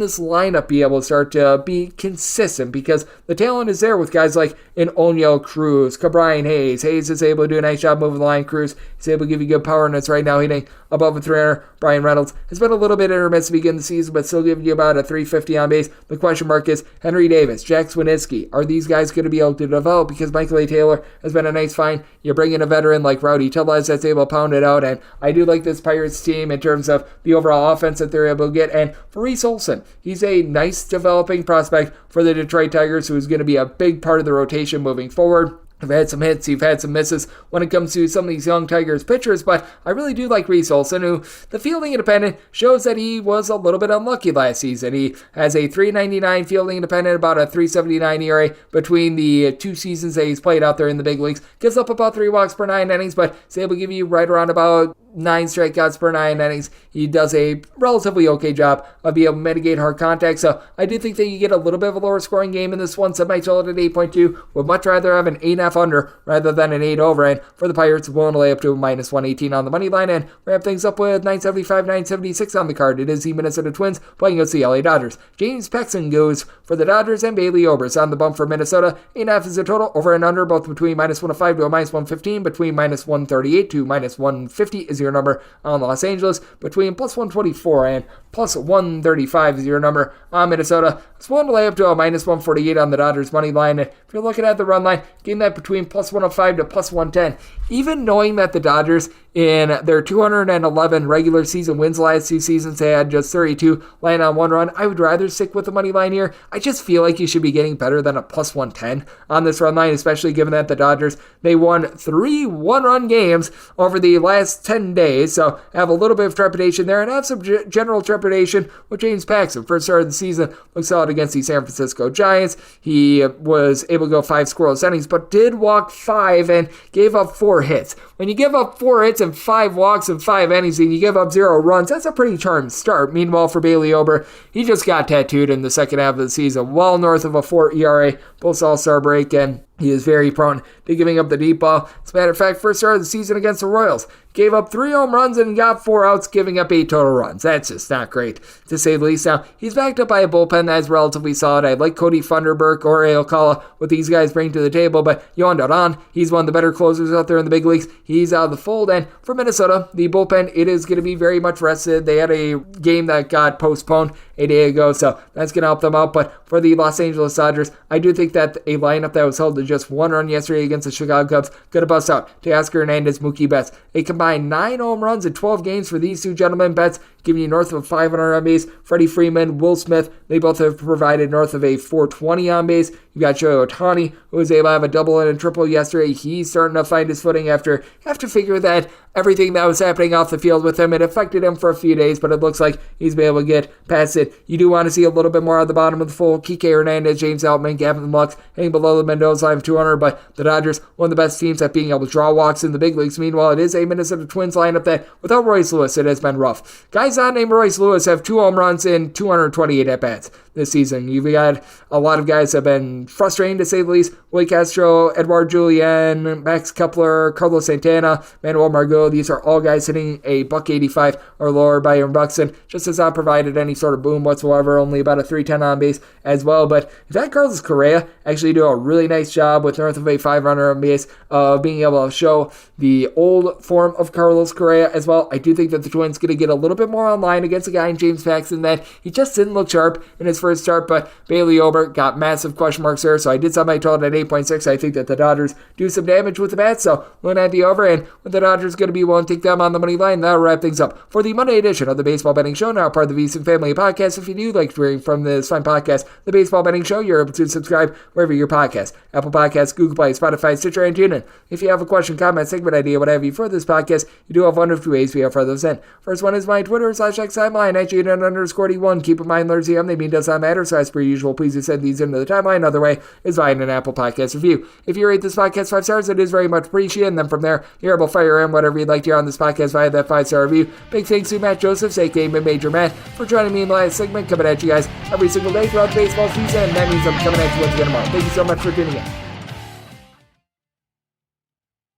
this lineup be able to start to be consistent? Because the talent is there with guys like an Oniel Cruz, Cabrian Hayes. Hayes is able to do a nice job moving the line. Cruz is able to give you good power, and it's right now hitting above a 300. Brian Reynolds has been a little bit intermittent to begin the season, but still giving you about a 350 on base. The question mark is Henry Davis, Jack Swinitsky. Are these guys going to be able to develop? Because Michael A. Taylor has been a nice find. You bring in a veteran like Rowdy Tellez that's able to pound it out, and I do like this Pirates team in terms of the overall offense that they're able to get. And for Reese Olson, he's a nice developing prospect for the Detroit Tigers who is going to be a big part of the rotation moving forward. You've had some hits, you've had some misses when it comes to some of these young Tigers pitchers, but I really do like Reese Olson, who the fielding independent shows that he was a little bit unlucky last season. He has a 3.99 fielding independent, about a 3.79 ERA between the 2 seasons that he's played out there in the big leagues. Gives up about 3 walks per 9 innings, but is able to give you right around about 9 strikeouts per 9 innings. He does a relatively okay job of being able to mitigate hard contact, so I do think that you get a little bit of a lower scoring game in this one. Some might sell it at 8.2. Would much rather have an 8.5 under rather than an 8 over, and for the Pirates, willing to lay up to a minus 118 on the money line, and wrap things up with 975, 976 on the card. It is the Minnesota Twins playing against the LA Dodgers. James Paxton goes for the Dodgers, and Bailey Ober's on the bump for Minnesota. 8.5 is a total, over and under, both between minus 105 to a minus 115, between minus 138 to minus 150 is your number on Los Angeles, between plus 124 and plus 135 is your number on Minnesota. It's willing to lay up to a minus 148 on the Dodgers money line, and if you're looking at the run line, getting that between plus 105 to plus 110. Even knowing that the Dodgers, in their 211 regular season wins last 2 seasons, they had just 32 laying on 1 run, I would rather stick with the money line here. I just feel like you should be getting better than a plus 110 on this run line, especially given that the Dodgers, they won 3 1-run games over the last 10 days, so have a little bit of trepidation there, and have some general trepidation with James Paxton. First start of the season, looks solid against the San Francisco Giants. He was able to go 5 scoreless innings, but did walk 5 and gave up 4 hits. When you give up 4 hits and 5 walks in 5 innings and you give up 0 runs, that's a pretty charming start. Meanwhile, for Bailey Ober, he just got tattooed in the second half of the season, well north of a 4 ERA post All-Star break, and He is very prone to giving up the deep ball. As a matter of fact, first start of the season against the Royals, gave up 3 home runs and got 4 outs, giving up 8 total runs. That's just not great, to say the least. Now, he's backed up by a bullpen that is relatively solid. I like Cody Funderburk or Alcala, what these guys bring to the table, but Yohan Duran, he's one of the better closers out there in the big leagues. He's out of the fold, and for Minnesota, the bullpen, it is going to be very much rested. They had a game that got postponed a day ago, so that's going to help them out. But for the Los Angeles Dodgers, I do think that a lineup that was held to just 1 run yesterday against the Chicago Cubs going to bust out Teoscar Hernandez, Mookie Betts. A combined 9 home runs in 12 games for these two gentlemen. Betts giving you north of 500 on base. Freddie Freeman, Will Smith, they both have provided north of a 420 on base. You've got Shohei Ohtani, who was able to have a double and a triple yesterday. He's starting to find his footing after figure that everything that was happening off the field with him, it affected him for a few days, but it looks like he's been able to get past it. You do want to see a little bit more at the bottom of the fold. Kike Hernandez, James Outman, Gavin Lux, hanging below the Mendoza line of 200, but the Dodgers, one of the best teams at being able to draw walks in the big leagues. Meanwhile, it is a Minnesota Twins lineup that, without Royce Lewis, it has been rough. Guys not named Royce Lewis have 2 home runs in 228 at-bats this season. You've got a lot of guys that have been frustrating, to say the least. Willie Castro, Edouard Julien, Max Kepler, Carlos Santana, Manuel Margot. These are all guys hitting a $185 or lower. Byron Buxton just has not provided any sort of boom whatsoever, only about a 310 on base as well. But in fact, Carlos Correa actually do a really nice job with north of a 500 on base of being able to show the old form of Carlos Correa as well. I do think that the Twins going to get a little bit more online against a guy in James Paxton that he just didn't look sharp in his first start, but Bailey Ober got massive question marks there, so I did set my total at 8.6. I think that the Dodgers do some damage with the bats, so looking at the over, and with the Dodgers going to be willing to take them on the money line, that'll wrap things up for the Monday edition of the Baseball Betting Show, now part of the VSiN family of podcasts. If you do like hearing from this fine podcast, the Baseball Betting Show, you're able to subscribe wherever your podcast, Apple Podcasts, Google Play, Spotify, Stitcher, and TuneIn. If you have a question, comment, segment idea, what have you for this podcast, you do have one of 2 ways we offer those in. First one is my Twitter /X timeline at @JN_D1. Keep in mind, Larry M, they mean does not matter, so as per usual, please do send these into the timeline. Another way is via an Apple Podcast review. If you rate this podcast 5 stars, it is very much appreciated, and then from there, you're able to fire in whatever you'd like to hear on this podcast via that 5-star review. Big thanks to Matt Josephs, aka Major Matt, for joining me in the last segment, coming at you guys every single day throughout the baseball season, and that means I'm coming at you once again tomorrow. Thank you so much for tuning in.